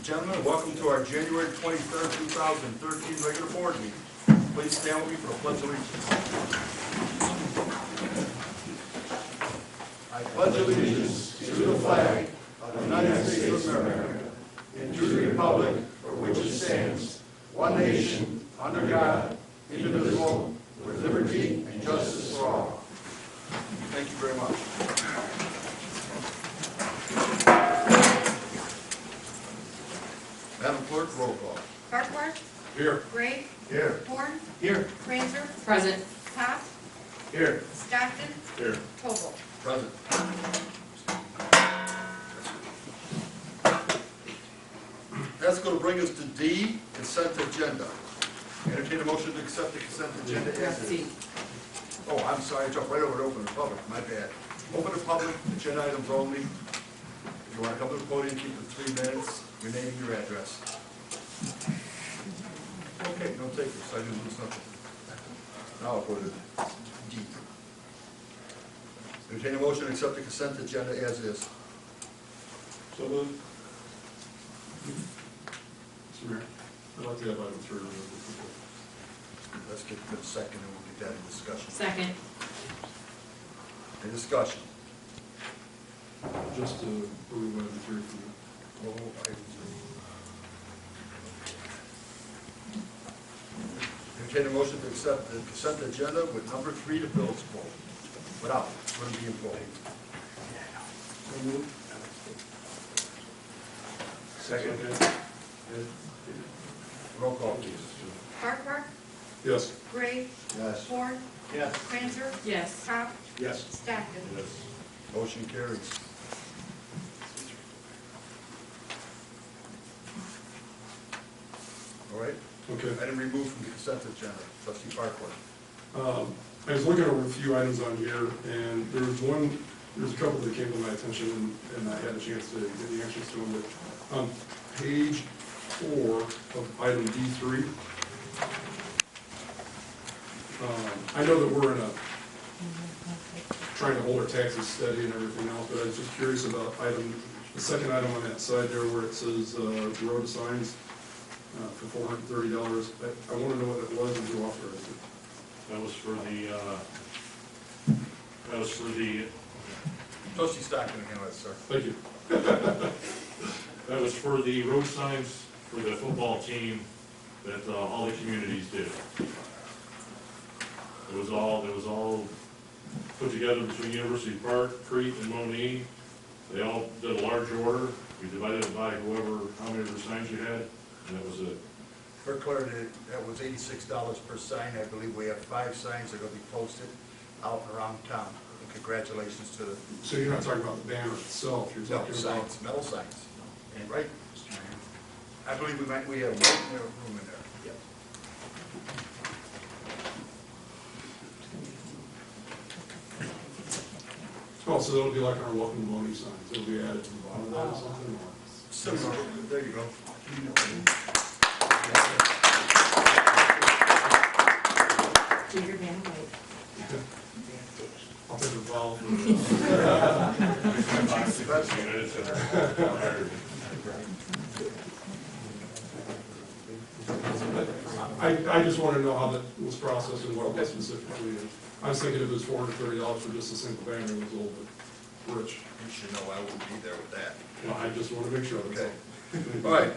and gentlemen, and welcome to our January 23rd, 2013 regular board meeting. Please stand with me for the Pledge of Allegiance. I pledge allegiance to the flag of the United States of America and to the republic for which it stands, one nation, under God, indivisible, with liberty and justice for all. Thank you very much. Madam Clerk, roll call. Farquhar. Here. Gray. Here. Horne. Here. Franzer. Present. Pop. Here. Stockton. Here. Total. Present. That's going to bring us to D, consent agenda. Entertain a motion to accept the consent agenda as is. Oh, I'm sorry, I jumped right over to open the public, my bad. Open the public, agenda items only. If you want to come to the podium, keep it 3 minutes, your name and your address. Okay, no takers, I didn't lose nothing. Now I'll go to D. Entertain a motion to accept the consent agenda as is. So moved. Mr. Mayor, I'd like to have item 3 removed. Let's get to the second and we'll get that in discussion. Second. Any discussion? Just to remove item 3 from the... Oh, item 3. Entertain a motion to accept the consent agenda with number 3, the bills pulled. Without, wouldn't be employed. So moved. Second. Roll call, please. Farquhar. Yes. Gray. Yes. Horne. Yes. Franzer. Yes. Pop. Yes. Stockton. Yes. Motion carries. All right. Okay. Item removed from the consent agenda. Trustee Farquhar. I was looking over a few items on here, and there was a couple that came to my attention, and I had a chance to get the answers to them. But on page 4 of item D3, I know that we're trying to hold our taxes steady and everything else, but I was just curious about the second item on that side there where it says road signs for $430. I want to know what it was and who authorized it. That was for the, Trustee Stockton, handle it, sir. Thank you. that was for the road signs for the football team that all the communities did. It was all put together between University Park, Crete, and Monee. They all did a large order. We divided it by how many of the signs you had, and that was it. For clarity, that was $86 per sign. I believe we have 5 signs that are going to be posted out and around town. And congratulations to the So you're not talking about the banner itself, you're talking about... signs, metal signs. And right, Mr. Mayor? I believe we have room in there. Yep. Oh, so that'll be like our welcome to Monee signs, it'll be added to the bottom of that or something? Similar, there you go. Do your band right. I'll take a vowel for I just want to know how that was processed and what it was specifically. I was thinking it was $430 for just a single banner, it was a little bit rich. You should know I wouldn't be there with that. Well, I just want to make sure. Okay. All right,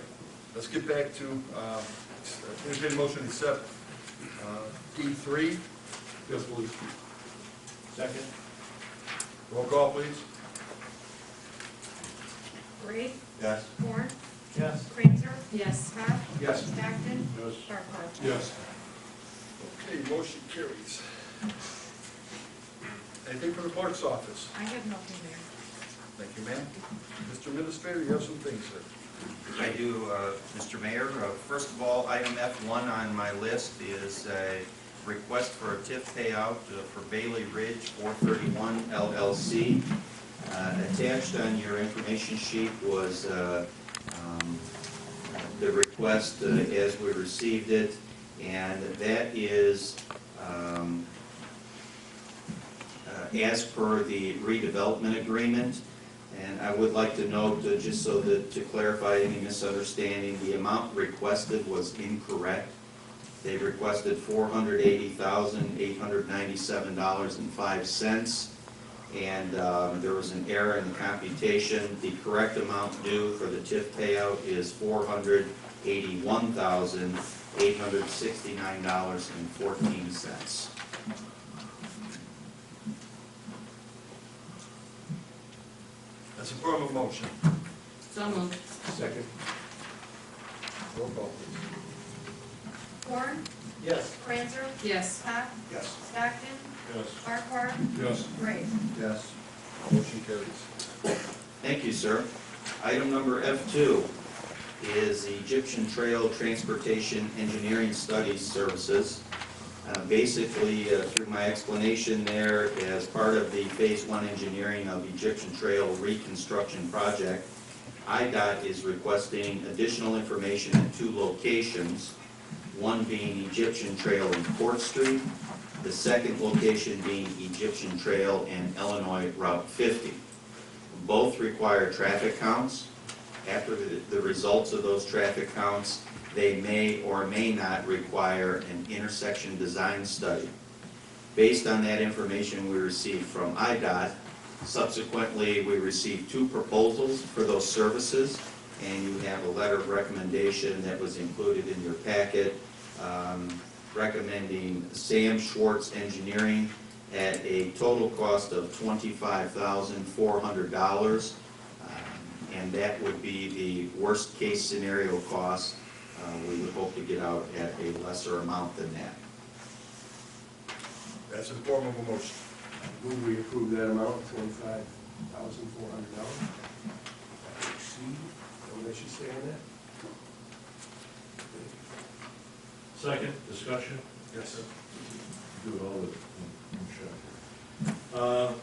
let's get back to, entertain a motion to accept D3. Yes, please. Second. Roll call, please. Gray. Yes. Horne. Yes. Franzer. Yes. Pop. Yes. Stockton. Yes. Farquhar. Yes. Okay, motion carries. Anything from the clerk's office? I have nothing there. Thank you, ma'am. Mr. Administrator, you have some things, sir. I do, Mr. Mayor. First of all, item F1 on my list is a request for a TIF payout for Bailey Ridge 431 LLC. Attached on your information sheet was the request as we received it, and that is as per the redevelopment agreement. And I would like to note, just so that to clarify any misunderstanding, the amount requested was incorrect. They requested $480,897.05, and there was an error in the computation. The correct amount due for the TIF payout is $481,869.14. That's a form of motion. So moved. Second. Roll call, please. Horne, Yes. Franzer, yes. Pop, Yes. Stockton, Yes. Farquhar, Yes. Gray. Yes. Motion carries. Thank you, sir. Item number F2 is Egyptian Trail Transportation Engineering Studies Services. Basically, through my explanation there, as part of the Phase 1 engineering of Egyptian Trail Reconstruction Project, IDOT is requesting additional information at 2 locations, one being Egyptian Trail and Court Street, the second location being Egyptian Trail and Illinois Route 50. Both require traffic counts. After the results of those traffic counts, they may or may not require an intersection design study. Based on that information we received from IDOT, subsequently we received 2 proposals for those services, and you have a letter of recommendation that was included in your packet recommending Sam Schwartz Engineering at a total cost of $25,400, and that would be the worst case scenario cost. We would hope to get out at a lesser amount than that. That's a form of a motion. Move we approve that amount, $25,400. Exceed, what I should say on that? Second, discussion? Yes, sir. Do it all with one shot.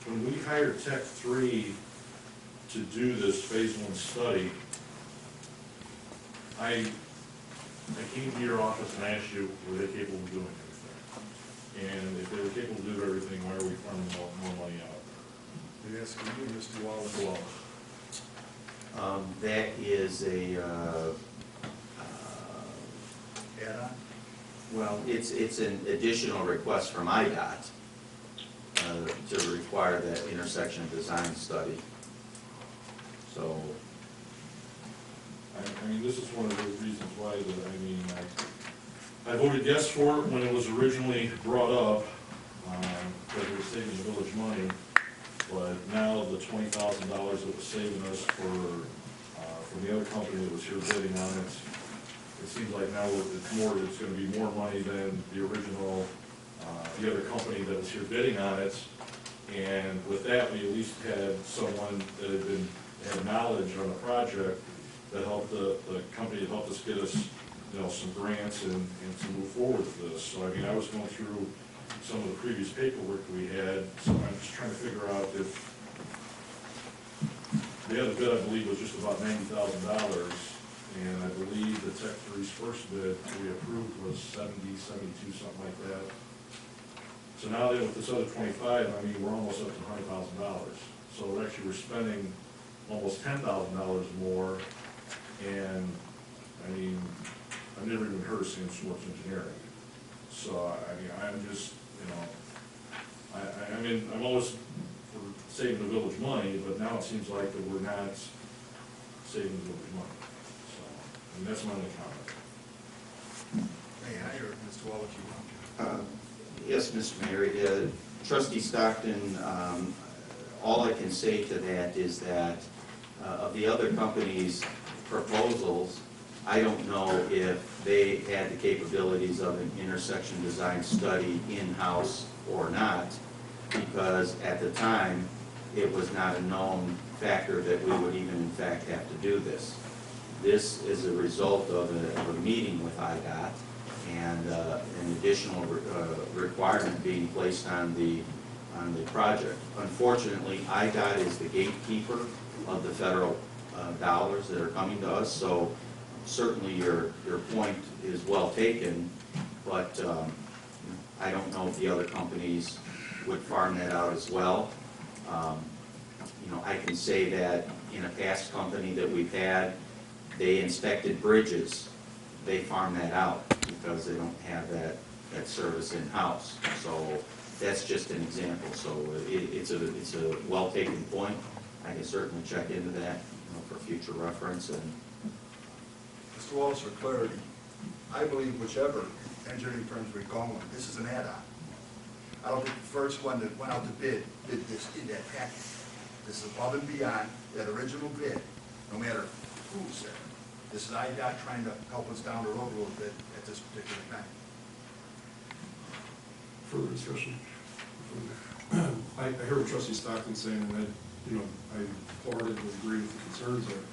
When we hired Tech 3 to do this Phase 1 study, I came to your office and I asked you, were they capable of doing everything? And if they were capable of doing everything, why are we farming more money out? Yes, you, Mr. Wallace. That is a, Add-on? well, it's an additional request from IDOT to require that intersection design study. So, I mean, this is one of those reasons why I voted yes for it when it was originally brought up, because it was saving the village money. But now the $20,000 that was saving us from the other company that was here bidding on it, it seems like now it's going to be more money than the original, the other company that was here bidding on it. And with that, we at least had someone that had knowledge on the project that helped the company that helped us get us, some grants and to move forward with this. So, I mean, I was going through some of the previous paperwork we had, so I'm just trying to figure out if the other bid, I believe, was just about $90,000, and I believe the Tech 3's first bid we approved was 72, something like that. So now that with this other 25, I mean, we're almost up to $100,000. So we're spending almost $10,000 more, and I mean, I've never even heard of Sam Schwartz Engineering. So, I mean, I'm just, I mean, I'm always for saving the village money, but now it seems like that we're not saving the village money. So, and that's my only comment. Hey, I hear Mr. Wallace, you want to? yes, Mr. Mayor, Trustee Stockton, all I can say to that is that of the other companies' proposals, I don't know if they had the capabilities of an intersection design study in-house or not, because at the time, it was not a known factor that we would even in fact have to do this. This is a result of a meeting with IDOT and an additional requirement being placed on the project. Unfortunately, IDOT is the gatekeeper of the federal dollars that are coming to us, so certainly your point is well taken, but I don't know if the other companies would farm that out as well. You know, I can say that in a past company that we've had, they inspected bridges. They farm that out because they don't have that service in-house. So that's just an example. So it's a well-taken point. I can certainly check into that, you know, for future reference. And Mr. Wallace, for clarity, I believe whichever engineering firms we're going with, this is an add-on. I don't think the first one that went out to bid did this in that package. This is above and beyond that original bid, no matter who's there. This is IDOT trying to help us down the road a little bit at this particular time. Further discussion? I heard what Trustee Stockton saying, and I wholeheartedly agree with the concerns there.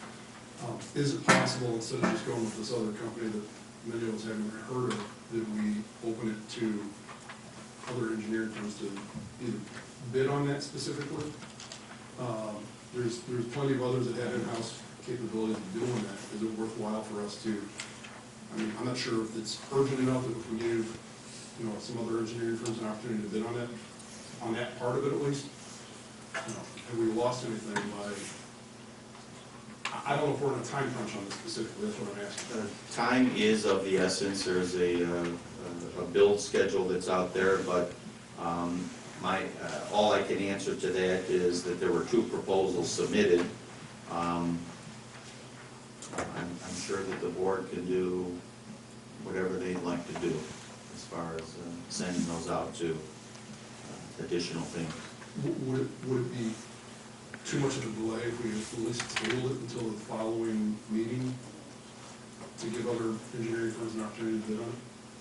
Is it possible, instead of just going with this other company that many of us haven't heard of, that we open it to other engineering firms to either bid on that specifically? There's plenty of others that have in-house capabilities of doing that. Is it worthwhile for us to, I mean, I'm not sure if it's urgent enough that if we gave, you know, some other engineering firms an opportunity to bid on that part of it at least. You know, have we lost anything by, I don't know if we're in a time crunch on this specifically, that's what I'm asking. time is of the essence. There's a build schedule that's out there, but all I can answer to that is that there were 2 proposals submitted. I'm sure that the board can do whatever they'd like to do as far as sending those out to additional things. Would it be too much of a delay if we at least table it until the following meeting to give other engineering firms an opportunity to bid on it?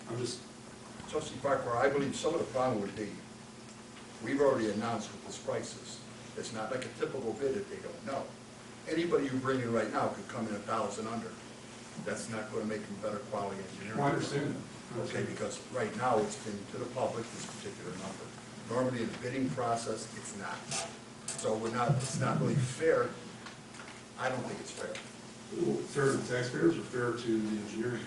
I'm just, Trustee Farquhar, I believe some of the problem would be, we've already announced what this price is. It's not like a typical bid that they don't know. Anybody you bring in right now could come in $1,000 under. That's not going to make them better quality engineering. well, I understand that. Okay, because right now it's been to the public, this particular number. Normally in the bidding process, it's not. So it's not really fair. I don't think it's fair. Well, fair to the taxpayers or fair to the engineering?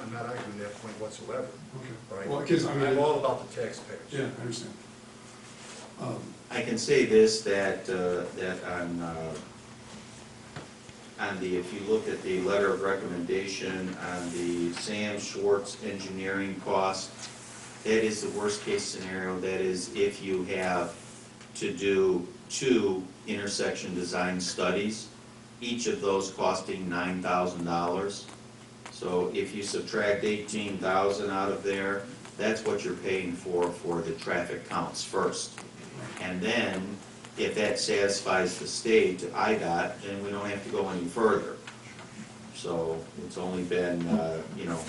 I'm not arguing that point whatsoever. Okay. Right? Well, because I mean, I'm all about the taxpayers. yeah, I understand. I can say this, that if you look at the letter of recommendation on the Sam Schwartz engineering cost, that is the worst case scenario. That is if you have to do 2 intersection design studies, each of those costing $9,000. So if you subtract $18,000 out of there, that's what you're paying for the traffic counts first. And then, if that satisfies the state, IDOT, then we don't have to go any further. So it's only been, you know,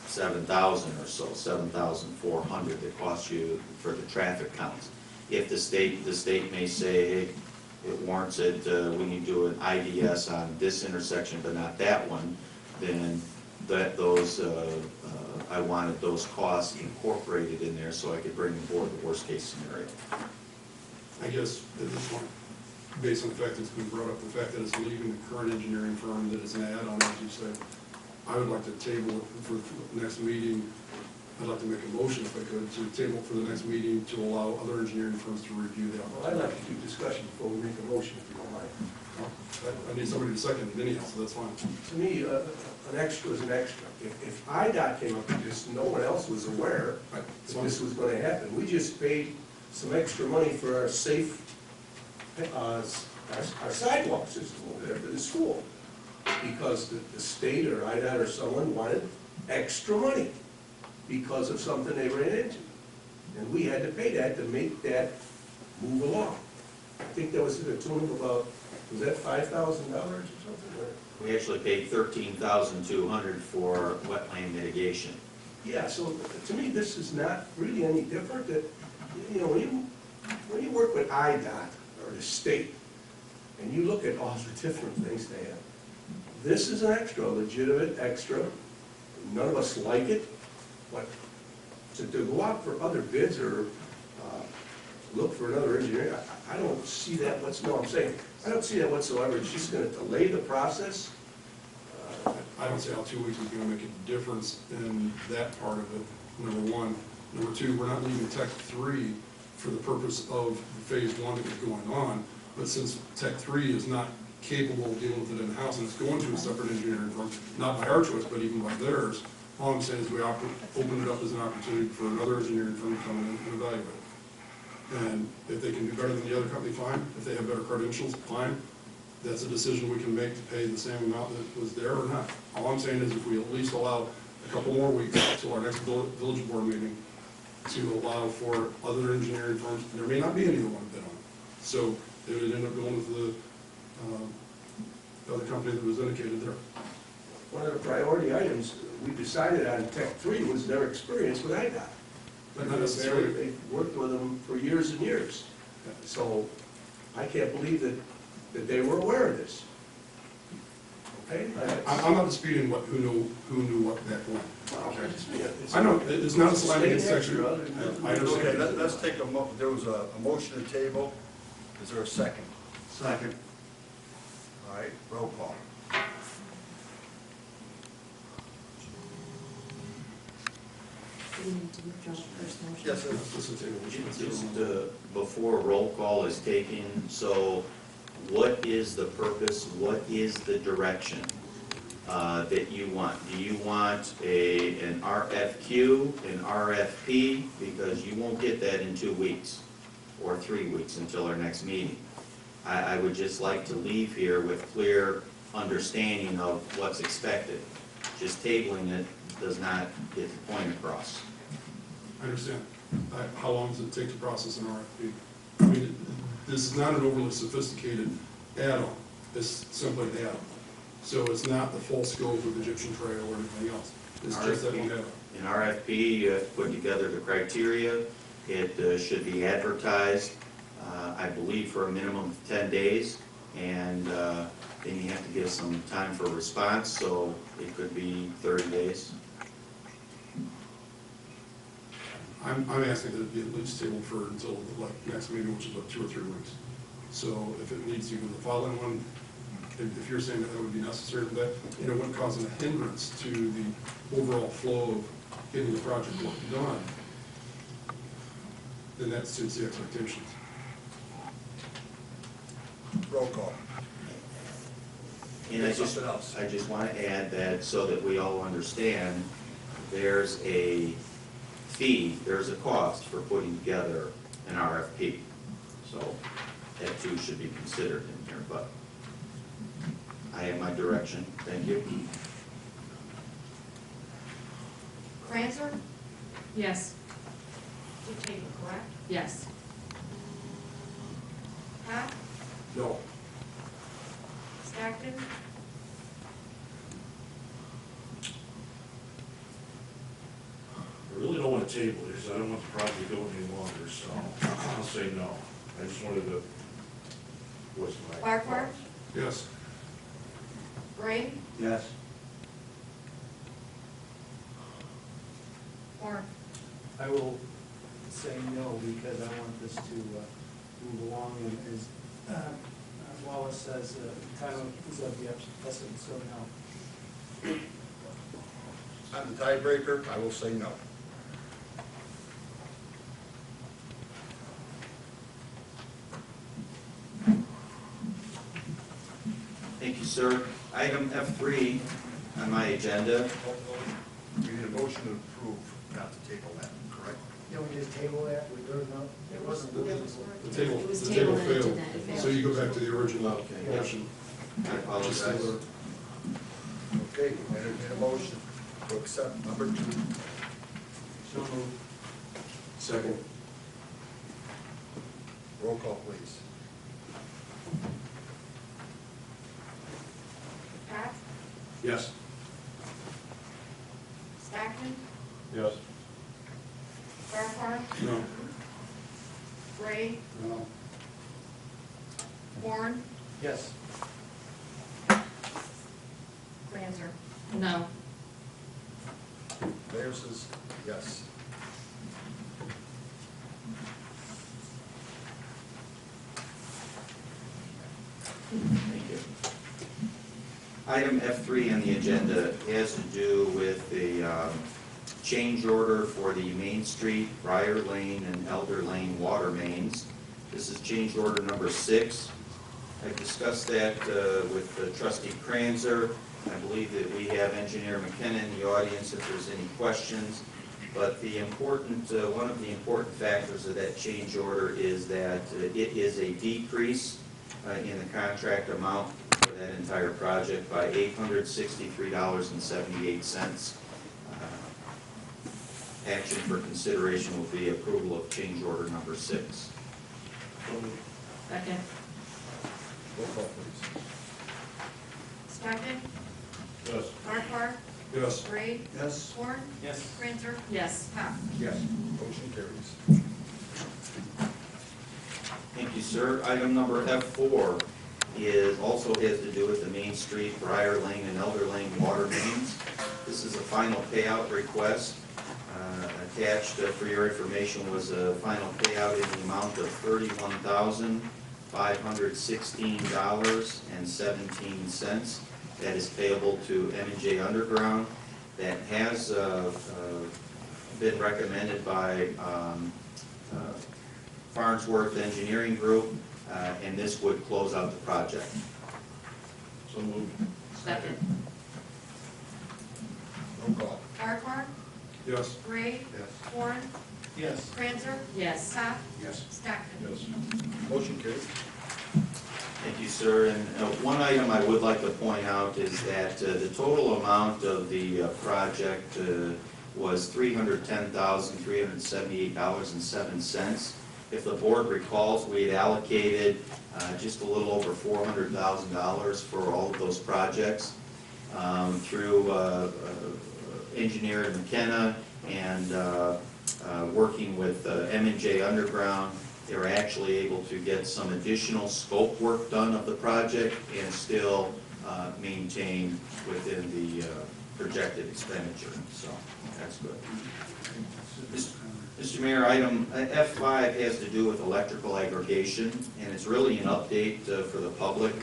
7,000 or so, 7,400 that costs you for the traffic counts. If the state may say, hey, it warrants it, we need to do an IDS on this intersection but not that one, then I wanted those costs incorporated in there so I could bring forward the worst case scenario. I guess at this point, based on the fact that it's been brought up, the fact that it's leaving the current engineering firm that is an add-on, as you said, I would like to table it for the next meeting. I'd like to make a motion, if I could, to table for the next meeting to allow other engineering firms to review that. Well, I'd like to do discussion before we make a motion, if you don't mind. I need somebody to second it anyhow, so that's fine. To me, an extra is an extra. If IDOT came up with this, no one else was aware that this was gonna happen. We just paid some extra money for our safe, our sidewalk system over there for the school. Because the state or IDOT or someone wanted extra money because of something they ran into. And we had to pay that to make that move along. I think that was to the tune of about, was that $5,000 or something? We actually paid $13,200 for wetland mitigation. Yeah, so to me, this is not really any different. That, you know, when you work with IDOT or the state, and you look at all the different things they have, this is an extra, legitimate extra. None of us like it, but to go out for other bids or look for another engineer, I don't see that I don't see that whatsoever. It's just gonna delay the process. I don't see how 2 weeks is gonna make a difference in that part of it, number one. Number two, we're not leaving Tech 3 for the purpose of phase one that was going on, but since Tech 3 is not capable of dealing with it in-house, and it's going to a separate engineering firm, not by our choice, but even by theirs, all I'm saying is we open it up as an opportunity for another engineering firm to come in and evaluate it. And if they can do better than the other company, fine. If they have better credentials, fine. That's a decision we can make to pay the same amount that was there or not. All I'm saying is if we at least allow a couple more weeks till our next village board meeting to allow for other engineering firms, there may not be any that want to bid on it. So they would end up going with the other company that was indicated there. One of the priority items we decided on Tech 3 was their experience with IDOT. But not necessarily. They've worked with them for years and years. So I can't believe that they were aware of this. Okay? I'm not disputing who knew what back when. It's- I know, it's not a slam against State section. extra, I understand. Okay, let's take there was a motion to table. Is there a second? Second. All right, roll call. Do we need to withdraw the first motion? Yes, sir. This is a- Just before roll call is taken, so what is the purpose, what is the direction that you want? Do you want an RFQ, an RFP? Because you won't get that in 2 weeks or 3 weeks until our next meeting. I would just like to leave here with clear understanding of what's expected. Just tabling it does not get the point across. I understand. How long does it take to process an RFP? I mean, this is not an overly sophisticated add-on. It's simply an add-on. So it's not the full scope of Egyptian Trail or anything else. It's just that one add-on. An RFP, you have to put together the criteria. It should be advertised, I believe, for a minimum of 10 days. And then you have to give some time for response, so it could be 30 days. I'm asking that it be at least tabled for until the next meeting, which is about 2 or 3 weeks. So if it needs to go to the following one, if you're saying that that would be necessary for that, and it wouldn't cause a hindrance to the overall flow of getting the project work done, then that suits the expectations. Roll call. And I Something else. just want to add that so that we all understand, there's a fee, there's a cost for putting together an RFP. So that too should be considered in here, but I have my direction. Thank you. Franzer? Yes. You take it, correct? Yes. Pat? No. Stockton? I really don't want to table it, because I don't want the project going any longer, so I'll say no. I just wanted to voice my. Farquhar? Yes. Gray? Yes. Horne? I will say no, because I want this to move along, and as Wallace says, time is of the essence, so no. On the tiebreaker, I will say no. Thank you, sir. Item F3 on my agenda. We need a motion to approve, not to table that, correct? Don't we just table that, we voted no? It wasn't voted. The table, It was the table tabled and it failed. did not- it failed. So you go back to the original Okay. motion. I apologize. Okay, entertain a motion to accept number 2. So moved. Second. Roll call, please. Pat? Yes. Stockton? Yes. Farquhar? No. Gray? No. Horne? Yes. Franzer? No. Mayor says yes. Thank you. Item F3 on the agenda has to do with the change order for the Main Street, Briar Lane, and Elder Lane water mains. This is change order number 6. I discussed that with trustee Kranzer. I believe that we have engineer McKenna in the audience if there's any questions. But the important, one of the important factors of that change order is that it is a decrease in the contract amount for that entire project by $863.78. Action for consideration will be approval of change order number 6. Second. Roll call, please. Stockton? Yes. Farquhar? Yes. Gray? Yes. Horne? Yes. Cranzer? Yes. Pop? Yes. Motion carries. Thank you, sir. Item number F4 also has to do with the Main Street, Briar Lane, and Elder Lane water mains. This is a final payout request. Attached for your information was a final payout in the amount of $31,516.17. That is payable to M&J Underground. That has been recommended by Farnsworth Engineering Group, and this would close out the project. So moved. Second. Roll call. Farquhar? Yes. Gray? Yes. Horne? Yes. Cranzer? Yes. Pop? Yes. Stockton? Yes. Motion carries. Thank you, sir. And one item I would like to point out is that the total amount of the project was $310,378.07. If the board recalls, we had allocated just a little over $400,000 for all of those projects through engineer McKenna and working with M&J Underground. They were actually able to get some additional scope work done of the project and still maintain within the projected expenditure, so that's good. Mr. Mayor, item F5 has to do with electrical aggregation, and it's really an update for the public.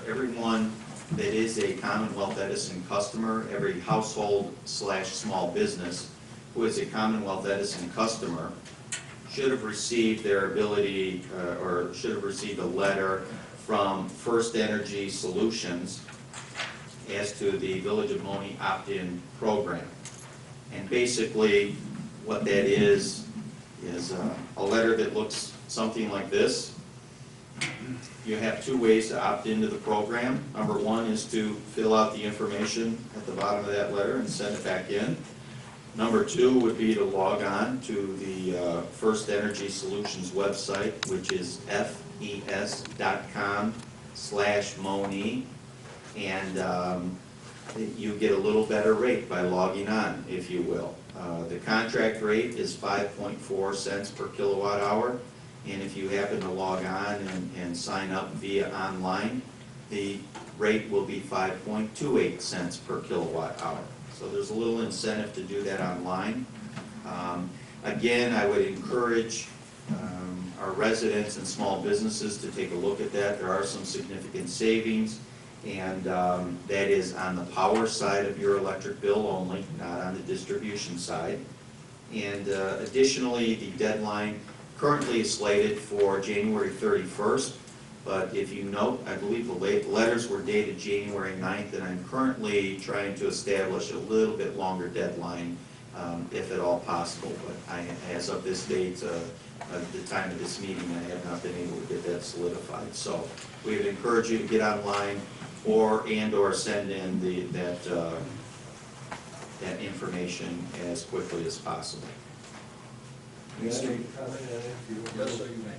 Everyone that is a Commonwealth Edison customer, every household/small business who is a Commonwealth Edison customer should have received their ability, or should have received a letter from First Energy Solutions as to the Village of Monee opt-in program. And basically, what that is a letter that looks something like this. You have 2 ways to opt into the program. Number 1 is to fill out the information at the bottom of that letter and send it back in. Number 2 would be to log on to the First Energy Solutions website, which is fes.com/Monee, and you get a little better rate by logging on, if you will. The contract rate is 5.4 cents per kilowatt hour, and if you happen to log on and sign up via online, the rate will be 5.28 cents per kilowatt hour. So there's a little incentive to do that online. Again, I would encourage our residents and small businesses to take a look at that. There are some significant savings, and that is on the power side of your electric bill only, not on the distribution side. And additionally, the deadline currently is slated for January 31st. But if you note, I believe the letters were dated January 9th, and I'm currently trying to establish a little bit longer deadline, if at all possible. But as of this date, at the time of this meeting, I have not been able to get that solidified. So we would encourage you to get online or send in that information as quickly as possible. Yes, sir. Comment on it, if you will. Yes, sir, you may.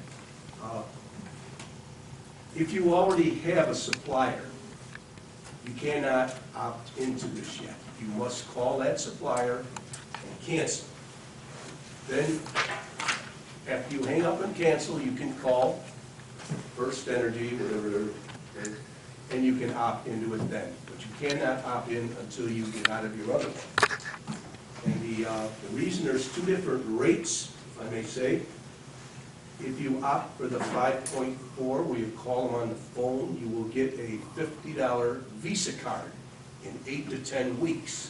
If you already have a supplier, you cannot opt into this yet. You must call that supplier and cancel. Then, after you hang up and cancel, you can call First Energy, whatever, and you can opt into it then. But you cannot opt in until you get out of your other one. And the reason there's 2 different rates, if I may say, if you opt for the 5.4, where you call them on the phone, you will get a $50 Visa card in 8 to 10 weeks.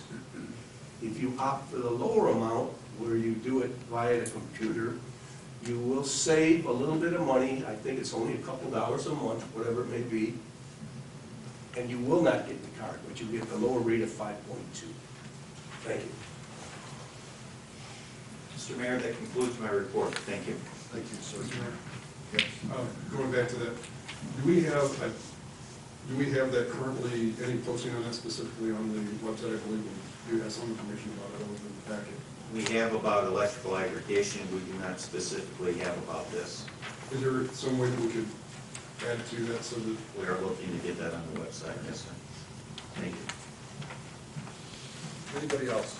If you opt for the lower amount, where you do it via the computer, you will save a little bit of money. I think it's only a couple dollars a month, whatever it may be. And you will not get the card, but you get the lower rate of 5.2. Thank you. Mr. Mayor, that concludes my report. Thank you. Thank you, sir. Yes. Going back to that, do we have that currently, any posting on that specifically on the website? I believe we do have some information about it over in the packet. We have about electrical aggregation, we do not specifically have about this. Is there some way that we could add to that so that? We are looking to get that on the website, yes, sir. Thank you. Anybody else?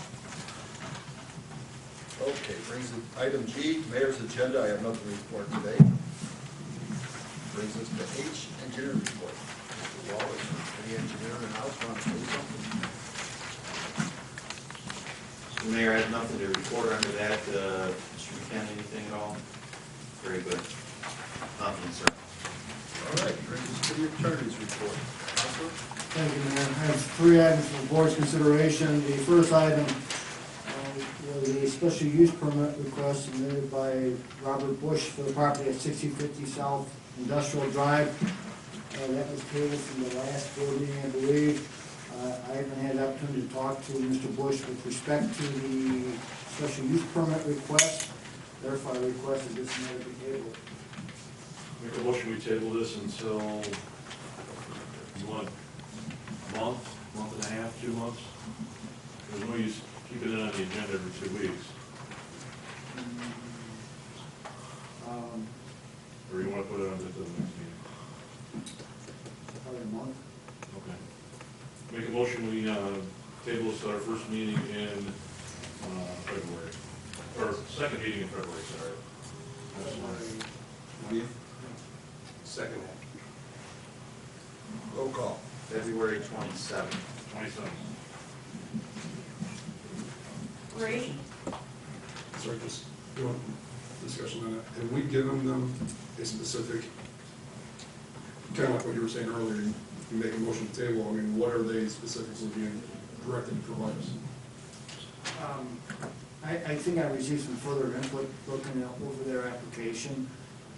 Okay, brings it, item G, mayor's agenda, I have nothing to report today. Brings us to H, engineer report. Mr. Wallace, any engineer in the house want to say something? Mr. Mayor, I have nothing to report under that. Mr. McKenna, anything at all? Very good. Nothing, sir. All right, brings us to the attorney's report. Counselor? Thank you, Mayor. I have 3 items for the board's consideration. The first item was a special use permit request submitted by Robert Bush for the property at 6050 South Industrial Drive. That was tabled from the last board meeting, I believe. I haven't had the opportunity to talk to Mr. Bush with respect to the special use permit request. Therefore, I requested this matter be tabled. Make a motion, we table this until, you want a month, month and a half, 2 months? There's no use keeping it on the agenda every 2 weeks. Or you want to put it on to the next meeting? Probably a month. Okay. Make a motion, we table this at our first meeting in February, or second meeting in February, sorry. That's fine. Second. Roll call. February 27th. 27th. Gray, Sorry, just doing discussion on that. Have we given them a specific, kind of like what you were saying earlier, you make a motion to table, I mean, what are they specifically being directed to provide us? I think I received some further input looking over their application.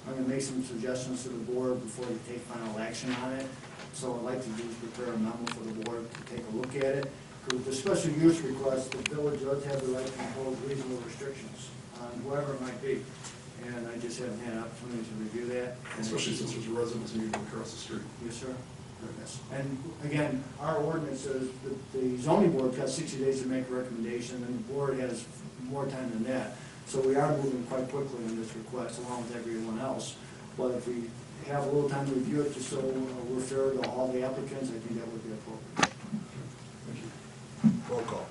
I'm gonna make some suggestions to the board before we take final action on it. So what I'd like to do is prepare a memo for the board to take a look at it. Because the special use request, the village does have the right to impose reasonable restrictions on whoever it might be. And I just haven't had an opportunity to review that. Especially since there's a residence moving across the street. Yes, sir. Yes. And again, our ordinance says that the zoning board got 60 days to make a recommendation, and the board has more time than that. So we are moving quite quickly on this request, along with everyone else. But if we have a little time to review it, just so we're fair to all the applicants, I think that would be appropriate. Thank you. Roll call.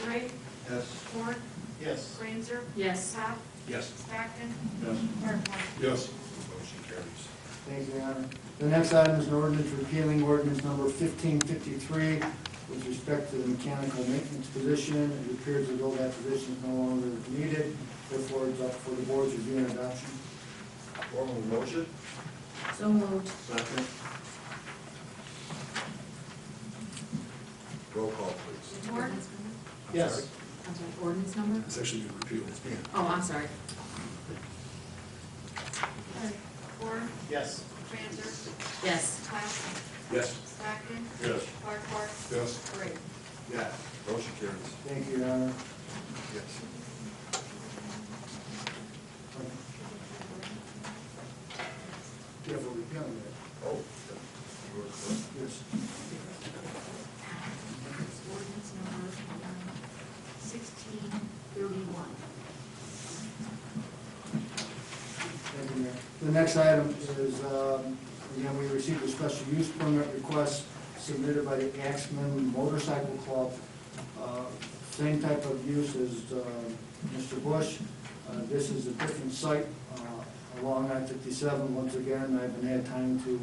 Gray, Yes. Horne, Yes. Franzer, Yes. Pop, Yes. Stockton, Yes. Farquhar. Yes. Motion carries. Thank you, Your Honor. The next item is an ordinance repealing ordinance number 1553 with respect to the mechanical maintenance position. It appears as though that position is no longer needed, therefore it's up for the board's review and adoption. Formal motion? So moved. Second. Roll call, please. Horne, I'm Yes. sorry. I'm sorry, ordinance number? It's actually being repealed. It's being, Oh, I'm sorry. Horne, Yes. Franzer, Yes. Pop, Yes. Stockton, Yes. Farquhar, Yes. Gray. Yes. motion carries. Thank you, Your Honor. Yes. Yeah, for repealing it. Oh. Yes. Ordinance number 1631. Thank you, Mayor. The next item is, again, we received a special use permit request submitted by the Axman Motorcycle Club. Same type of use as Mr. Bush. This is a different site along I-57. Once again, I haven't had time to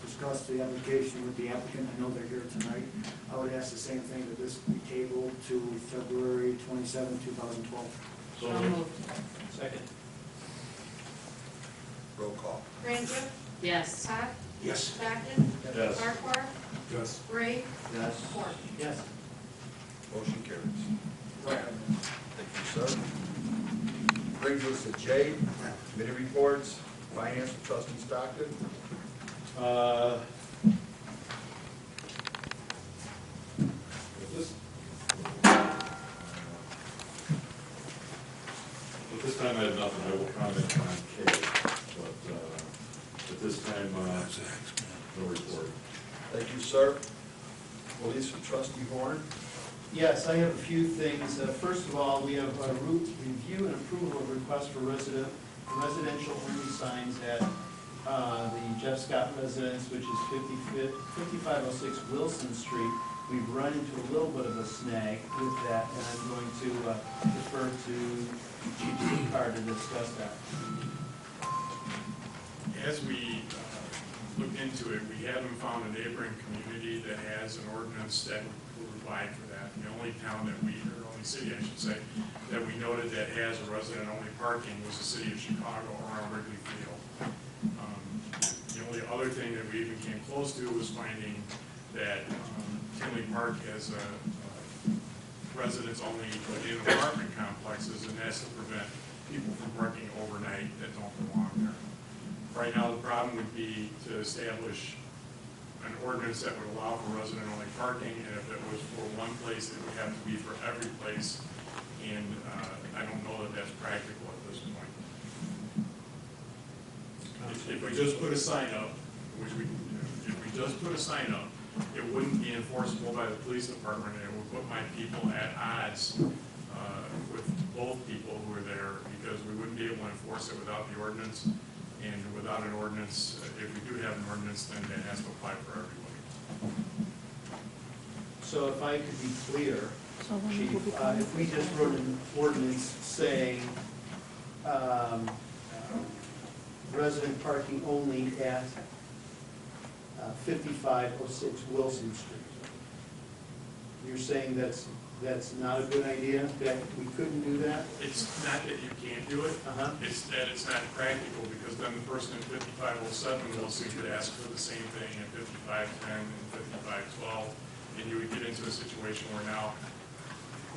discuss the application with the applicant. I know they're here tonight. I would ask the same thing, that this be tabled to February 27, 2012. So moved. Second. Roll call. Franzer, Yes. Pop, Yes. Stockton, Yes. Farquhar, Yes. Gray, Yes. Horne. Yes. Motion carries. Thank you, sir. Brings us to J, committee reports, finance, trustee Stockton. At this time, I have nothing. I will comment on K, but at this time, no report. Thank you, sir. Police and trustee Horne. Yes, I have a few things. First of all, we have a review and approval of request for residential only signs at the Jeff Scott residence, which is 5506 Wilson Street. We've run into a little bit of a snag with that, and I'm going to defer to Chief Carr to discuss that. As we looked into it, we haven't found a neighboring community that has an ordinance that would provide for that. The only town that or only city, I should say, that we noted that has a resident-only parking was the city of Chicago around Wrigley Field. The only other thing that we even came close to was finding that Tinley Park has a residents-only in apartment complexes, and that's to prevent people from parking overnight that don't belong there. Right now, the problem would be to establish an ordinance that would allow for resident-only parking, and if it was for one place, it would have to be for every place, and I don't know that that's practical at this point. If we just put a sign up, if we just put a sign up, it wouldn't be enforceable by the police department, and it would put my people at odds with both people who are there, because we wouldn't be able to enforce it without the ordinance. And without an ordinance, if we do have an ordinance, then it has to apply for everybody. So if I could be clear, Chief, if we just wrote an ordinance saying resident parking only at 5506 Wilson Street, you're saying that's not a good idea, that we couldn't do that? It's not that you can't do it, it's that it's not practical, because then the person in 5507 Wilson could ask for the same thing at 5510 and 5512, and you would get into a situation where now,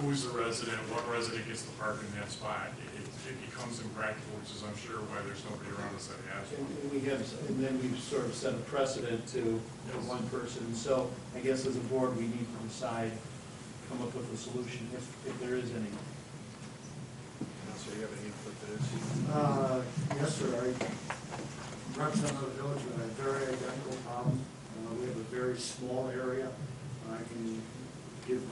who's the resident, what resident gets to park in that spot? It becomes impractical, which is, I'm sure, why there's nobody around us that has one. And then we've sort of set a precedent to one person. So I guess as a board, we need to decide, come up with a solution if there is any. So you have any input to this? Yes, sir. I represent another village with a very identical problem. We have a very small area. I can give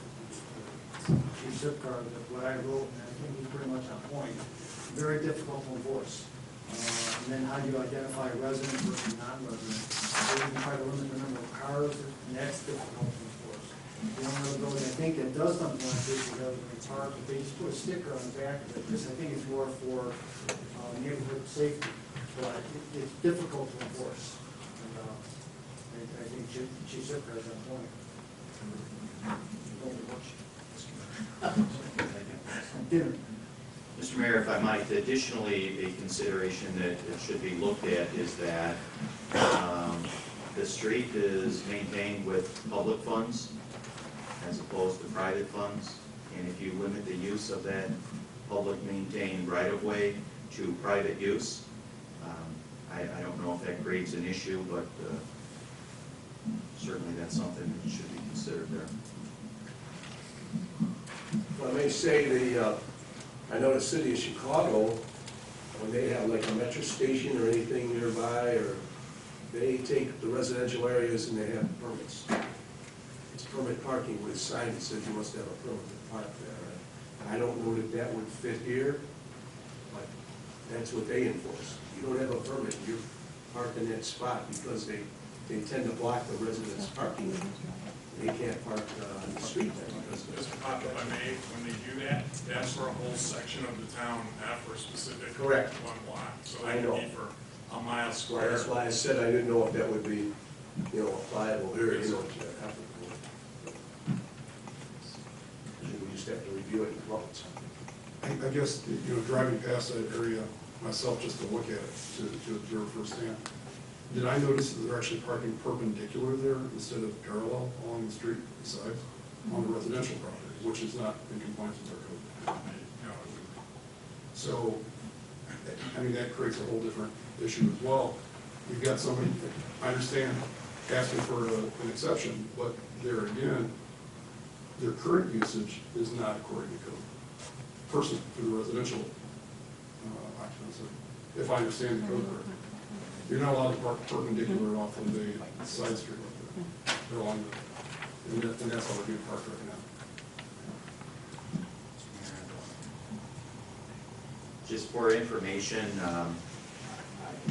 Chief Zipcar what I wrote, and I think he's pretty much on point. Very difficult to enforce. And then how do you identify a resident versus non-resident? So you can try to limit the number of cars, and that's difficult to enforce. The only other building I think that does something like this is Resident Park, but they just put a sticker on the back of it. This, I think, is more for neighborhood safety, but it's difficult to enforce. And I think Chief Zipcar is on point. Dinner. Mr. Mayor, if I might, additionally, a consideration that should be looked at is that the street is maintained with public funds as opposed to private funds. And if you limit the use of that public maintained right-of-way to private use, I don't know if that creates an issue, but certainly that's something that should be considered there. Well, I may say I know the city of Chicago, when they have like a metro station or anything nearby, or they take the residential areas and they have permits. It's permit parking with a sign that says you must have a permit to park there. I don't know that that would fit here, but that's what they enforce. You don't have a permit, you're parked in that spot because they tend to block the residents' parking. They can't park on the street then because of Mr. Pop, if I may, when they do that, that's for a whole section of the town, not for a specific Correct. one block. So I that know. would be for a mile Well, square. that's why I said I didn't know if that would be, applicable here, applicable. We just have to review it and come up with something. I guess, driving past that area myself just to look at it, to observe firsthand, did I notice that they're actually parking perpendicular there instead of parallel along the street besides on the residential property? which is not in compliance with our code. So, I mean, that creates a whole different issue as well. You've got somebody, I understand, asking for an exception, but there again, their current usage is not according to code. Versus for the residential occupancy, if I understand the code correctly. You're not allowed to park perpendicular off of the side street like that. They're along the, and that's how we're being parked right now. Just for information,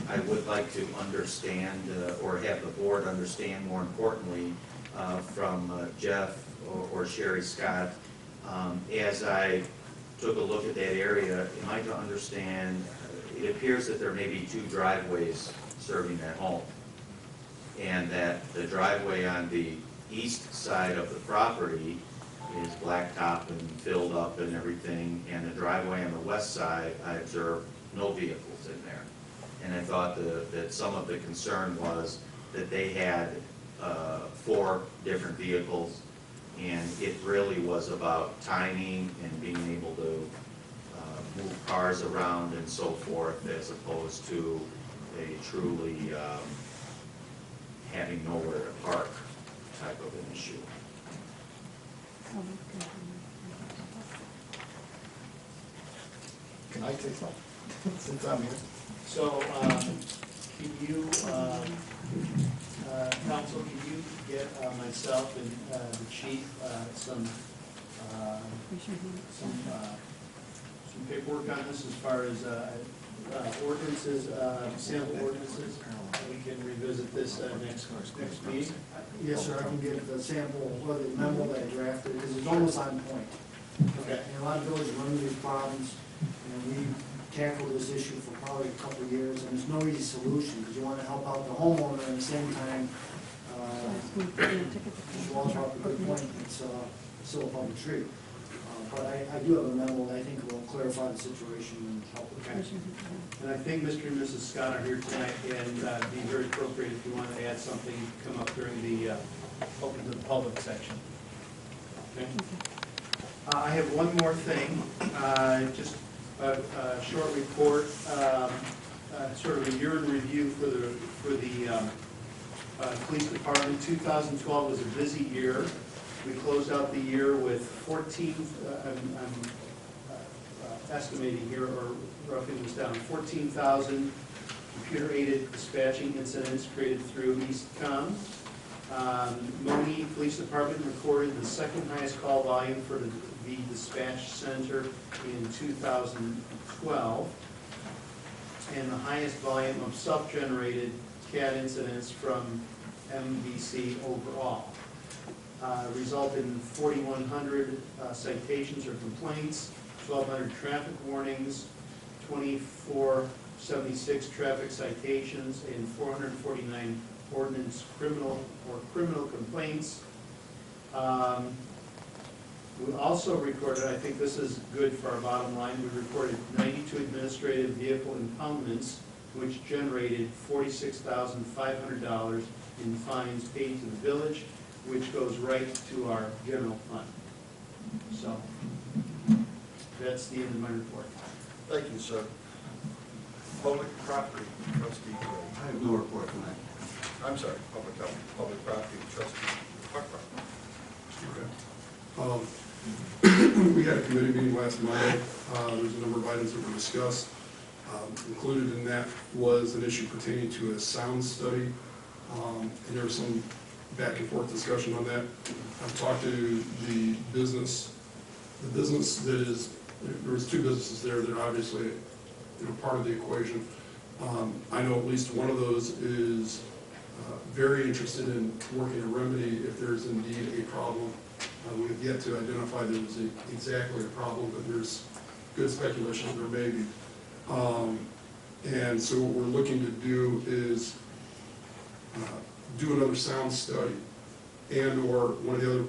I would like to understand, or have the board understand more importantly, from Jeff or Sherry Scott, as I took a look at that area, am I to understand, it appears that there may be 2 driveways serving that home, and that the driveway on the east side of the property is blacktop and filled up and everything, and the driveway on the west side, I observed no vehicles in there. And I thought that some of the concern was that they had 4 different vehicles, and it really was about timing and being able to move cars around and so forth, as opposed to a truly having nowhere to park type of an issue. Can I say something, since I'm here? So, can you, council, can you get myself and the chief some paperwork on this as far as ordinances, sample ordinances? We can revisit this next meeting. Yes, sir, I can get the sample, or the memo that I drafted, because it's almost on point. Okay. And a lot of villages run into these problems, and we tackled this issue for probably a couple of years, and there's no easy solution, because you want to help out the homeowner at the same time. Mr. Walter brought up a good point, it's still a public street. But I do have a memo that I think will clarify the situation and help with that. And I think Mr. and Mrs. Scott are here tonight, and be very appropriate if you want to add something, come up during the open to the public section. Okay? I have one more thing, just a short report, sort of a year in review for the police department. 2012 was a busy year. We closed out the year with 14, I'm estimating here, or roughing this down, 14,000 computer-aided dispatching incidents created through EastCom. Monee Police Department recorded the second highest call volume for the dispatch center in 2012, and the highest volume of self-generated CAD incidents from MVC overall. Resulted in 4,100 citations or complaints, 1,200 traffic warnings, 2,476 traffic citations, and 449 ordinance criminal complaints. We also recorded, I think this is good for our bottom line, we recorded 92 administrative vehicle impoundments, which generated $46,500 in fines paid to the village, which goes right to our general fund. So, that's the end of my report. Thank you, sir. Public property trustee Gray. I have no report tonight. I'm sorry, public property trustee Huckrock. Okay. We had a committee meeting last Monday. There's a number of items that were discussed. Included in that was an issue pertaining to a sound study, and there was some back and forth discussion on that. I've talked to the business that is, there was 2 businesses there that are obviously, part of the equation. I know at least one of those is very interested in working a remedy if there's indeed a problem. We have yet to identify there was exactly a problem, but there's good speculation that there may be. And so what we're looking to do is do another sound study. And or one of the other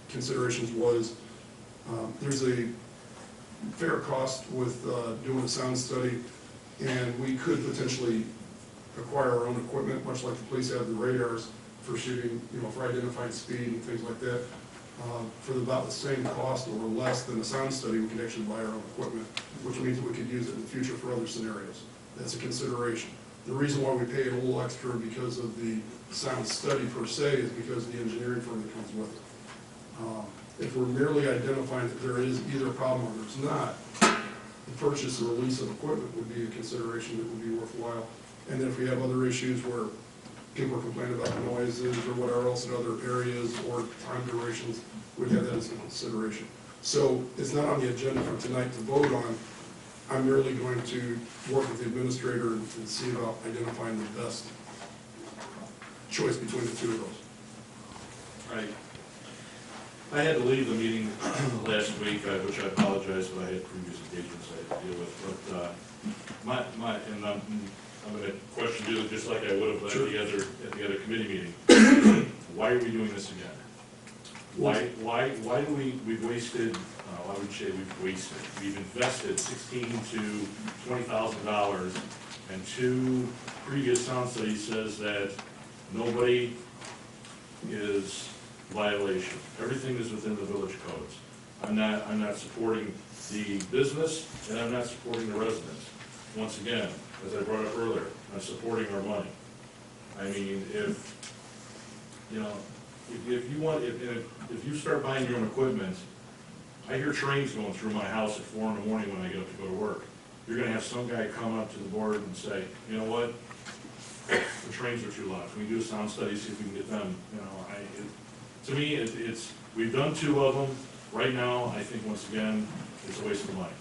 considerations was there's a fair cost with doing a sound study, and we could potentially acquire our own equipment, much like the police have the radars for shooting, for identifying speed and things like that. for about the same cost or less than a sound study, we could actually buy our own equipment, which means that we could use it in the future for other scenarios. That's a consideration. The reason why we pay a little extra because of the sound study per se is because of the engineering firm that comes with it. If we're merely identifying that there is either a problem or there's not, the purchase or lease of equipment would be a consideration that would be worthwhile. And then if we have other issues where people are complaining about noises or whatever else in other areas or time durations, we'd have that as a consideration. So it's not on the agenda for tonight to vote on. I'm merely going to work with the administrator and see about identifying the best choice between the two of those. I had to leave the meeting last week, which I apologize, but I had previous engagements I had to deal with. But I'm going to question you just like I would have at the other committee meeting. Why are we doing this again? Why do we've wasted? I would say we've wasted. We've invested $16,000 to $20,000, and 2 previous sound studies says that nobody is violation. Everything is within the village codes. I'm not supporting the business, and I'm not supporting the residents. Once again, as I brought up earlier, I'm supporting our money. I mean, if you start buying your own equipment, I hear trains going through my house at 4 in the morning when I get up to go to work. You're gonna have some guy come up to the board and say, you know what, the trains are too loud. Can we do a sound study, see if we can get them, to me, we've done 2 of them. Right now, I think, once again, it's a waste of money.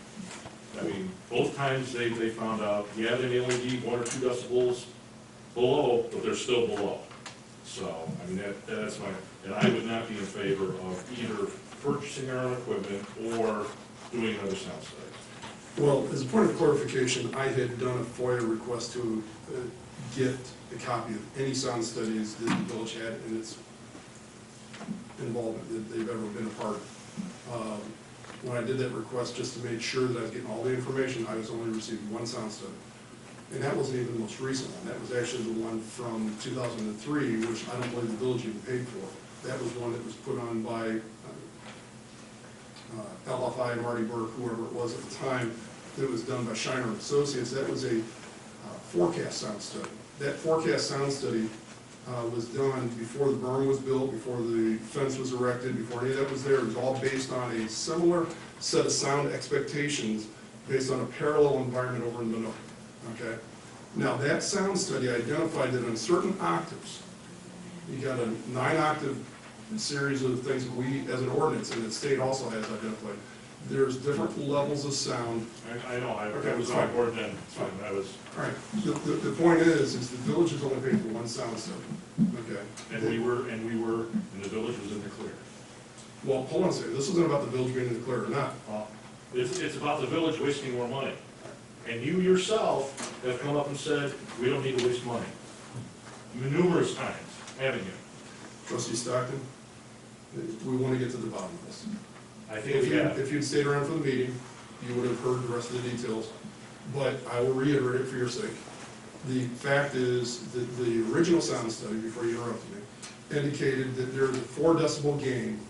I mean, both times they found out, yeah, they only need 1 or 2 decibels below, but they're still below. So, I mean, that's and I would not be in favor of either purchasing our own equipment or doing another sound study. Well, as a point of clarification, I had done a FOIA request to get a copy of any sound studies that the village had in its involvement that they've ever been a part of. When I did that request, just to make sure that I was getting all the information, I was only receiving 1 sound study. And that wasn't even the most recent one. That was actually the one from 2003, which I don't believe the village even paid for. That was one that was put on by LFI, Marty Burke, whoever it was at the time. That was done by Shiner and Associates. That was a forecast sound study. That forecast sound study was done before the berm was built, before the fence was erected, before any of that was there. It was all based on a similar set of sound expectations based on a parallel environment over in Monee. Okay? Now, that sound study identified that on certain octaves, you got a 9-octave series of things that we, as an ordinance, and the state also has identified, there's different levels of sound. I know, I was on board then. I was. All right, the point is the village is only paid for 1 sound study, okay? And we were, and the village was in the clear. Well, hold on a second, this isn't about the village being in the clear or not. It's about the village wasting more money. And you yourself have come up and said, we don't need to waste money. Numerous times, haven't you? Trustee Stockton, we want to get to the bottom of this. I think we have. If you'd stayed around for the meeting, you would have heard the rest of the details, but I will reiterate it for your sake. The fact is that the original sound study, before you interrupted me, indicated that there's a 4 decibel gain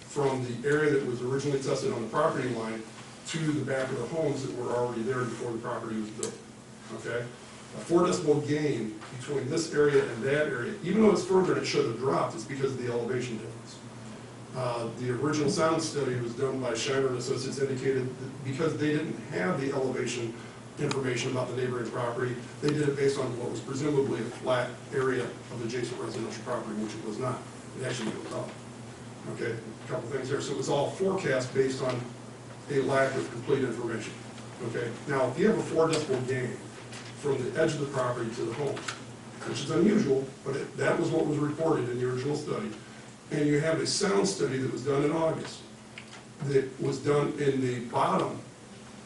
from the area that was originally tested on the property line to the back of the homes that were already there before the property was built, okay? A 4 decibel gain between this area and that area, even though it's further and it should have dropped, it's because of the elevation difference. The original sound study was done by Shiner and Associates, indicated that because they didn't have the elevation information about the neighboring property, they did it based on what was presumably a flat area of adjacent residential property, which it was not. It actually goes up. Okay, a couple things there. So it was all forecast based on a lack of complete information. Okay, now if you have a 4 decibel gain from the edge of the property to the home, which is unusual, but that was what was reported in the original study, and you have a sound study that was done in August, that was done in the bottom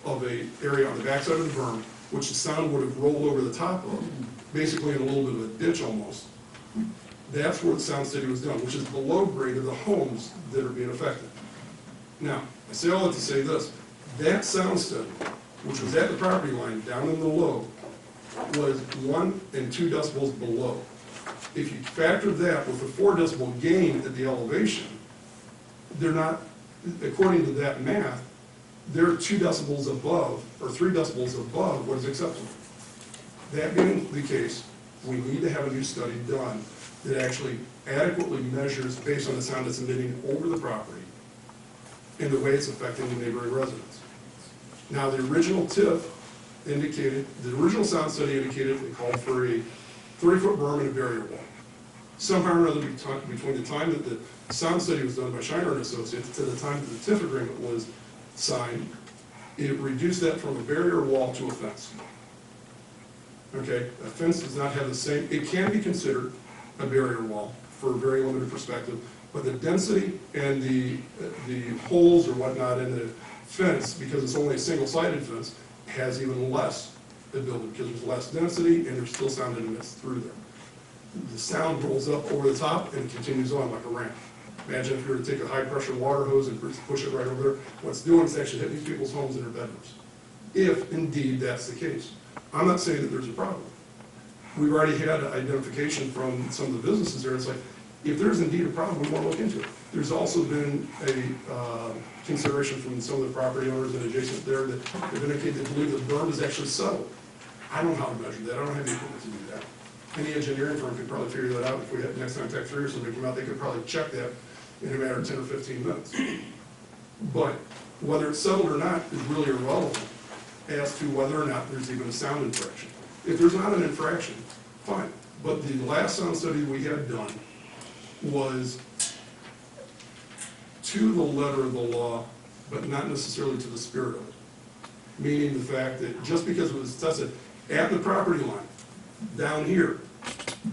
of an area on the backside of the berm, which the sound would have rolled over the top of, basically in a little bit of a ditch almost. That's where the sound study was done, which is below grade of the homes that are being affected. Now, I say all that to say this, that sound study, which was at the property line down in the low, was 1 and 2 decibels below. If you factor that with the 4 decibel gain at the elevation, they're not, according to that math, they're 2 decibels above, or 3 decibels above what is acceptable. That being the case, we need to have a new study done that actually adequately measures based on the sound that's emitting over the property and the way it's affecting the neighboring residents. Now, the original TIF indicated, the original sound study indicated they called for a 30-foot berm and a barrier wall. Somehow or other, between the time that the sound study was done by Shiner and Associates to the time that the TIF agreement was signed, it reduced that from a barrier wall to a fence. Okay, a fence does not have the same, it can be considered a barrier wall for a very limited perspective, but the density and the holes or whatnot in the fence, because it's only a single-sided fence, has even less ability, because there's less density and there's still sound that emits through there. The sound rolls up over the top and it continues on like a ramp. Imagine if you were to take a high-pressure water hose and push it right over there. What it's doing is actually hitting people's homes and their bedrooms, if indeed that's the case. I'm not saying that there's a problem. We've already had identification from some of the businesses there. It's like, if there's indeed a problem, we want to look into it. There's also been a consideration from some of the property owners and adjacent there that have indicated they believe the berm is actually settled. I don't know how to measure that. I don't have the equipment to do that. Any engineering firm could probably figure that out. If we had next time Tech 3 or somebody come out, they could probably check that in a matter of 10 or 15 minutes. But whether it's settled or not is really irrelevant as to whether or not there's even a sound infraction. If there's not an infraction, fine. But the last sound study we had done was to the letter of the law, but not necessarily to the spirit of it. Meaning the fact that just because it was tested at the property line, down here,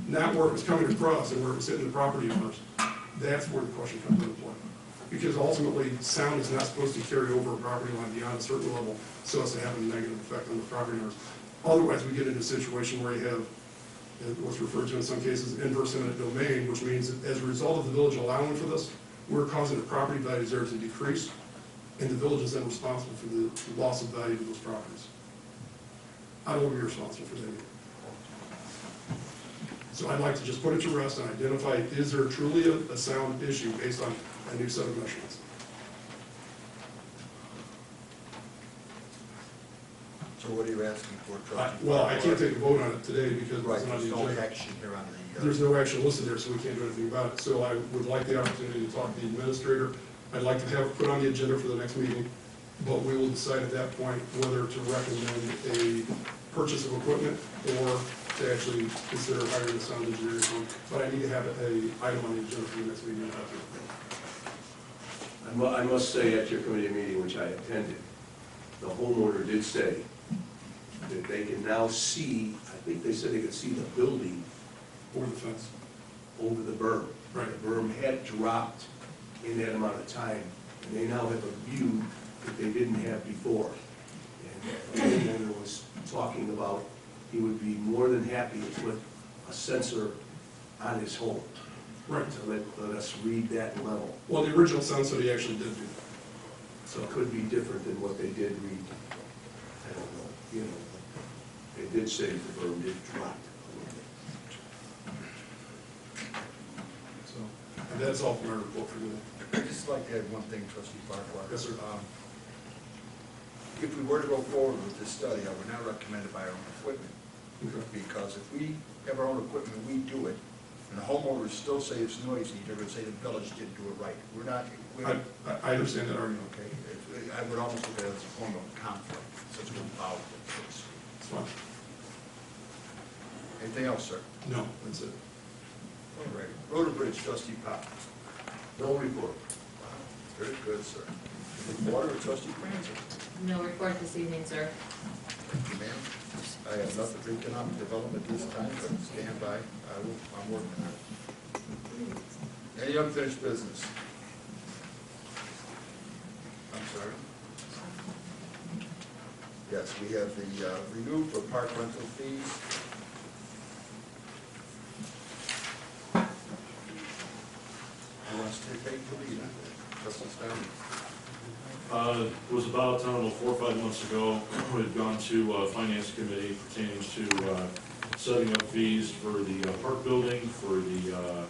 not where it was coming across and where it was hitting the property owners, that's where the question comes into play. Because ultimately, sound is not supposed to carry over a property line beyond a certain level so as to have a negative effect on the property owners. Otherwise, we get into a situation where you have what's referred to in some cases inverse eminent domain, which means that as a result of the village allowing for this, we're causing the property values there to decrease, and the village is then responsible for the loss of value to those properties. I don't want to be responsible for that either. So I'd like to just put it to rest and identify, is there truly a sound issue based on a new set of measurements? So what are you asking for, trustee? Well, I can't take a vote on it today because Right, it's not there's the no agenda. action here on the. There's no action listed there, so we can't do anything about it. So I would like the opportunity to talk to the administrator. I'd like to have it put on the agenda for the next meeting, but we will decide at that point whether to recommend a purchase of equipment or to actually consider hiring a sound engineer. But I need to have an item on the agenda for the next meeting. I must say, at your committee meeting, which I attended, the homeowner did say that they can now see, I think they said they could see the building Over the fence. over the berm. Right. The berm had dropped in that amount of time, and they now have a view that they didn't have before. And the homeowner was talking about he would be more than happy to put a sensor on his home. Right. So let us read that level. Well, the original sound study actually did do that. So it could be different than what they did read. I don't know, you know, they did say the berm did drop. So, and that's all from our report for today. I'd just like to add one thing, trustee Farquhar. Yes, sir. If we were to go forward with this study, I would not recommend it by our own equipment. Okay. Because if we have our own equipment, we do it, and the homeowners still say it's noisy, they're gonna say the village didn't do it right. We're not, I understand that argument. okay, I would almost look at it as a form of conflict, since we're involved in this. It's fine. Anything else, sir? No, that's it. All right. Road and Bridge, trustee Pop. No report. Very good, sir. Water, trustee Francis. No report this evening, sir. Thank you, ma'am. I have nothing for economic development this time, but stand by. I'm working on it. Any unfinished business? I'm sorry? Yes, we have the renewal for park rental fees. Who wants to take the lead on that? Trustee Stein? It was about, I don't know, 4 or 5 months ago, we had gone to Finance Committee pertaining to setting up fees for the park building, for the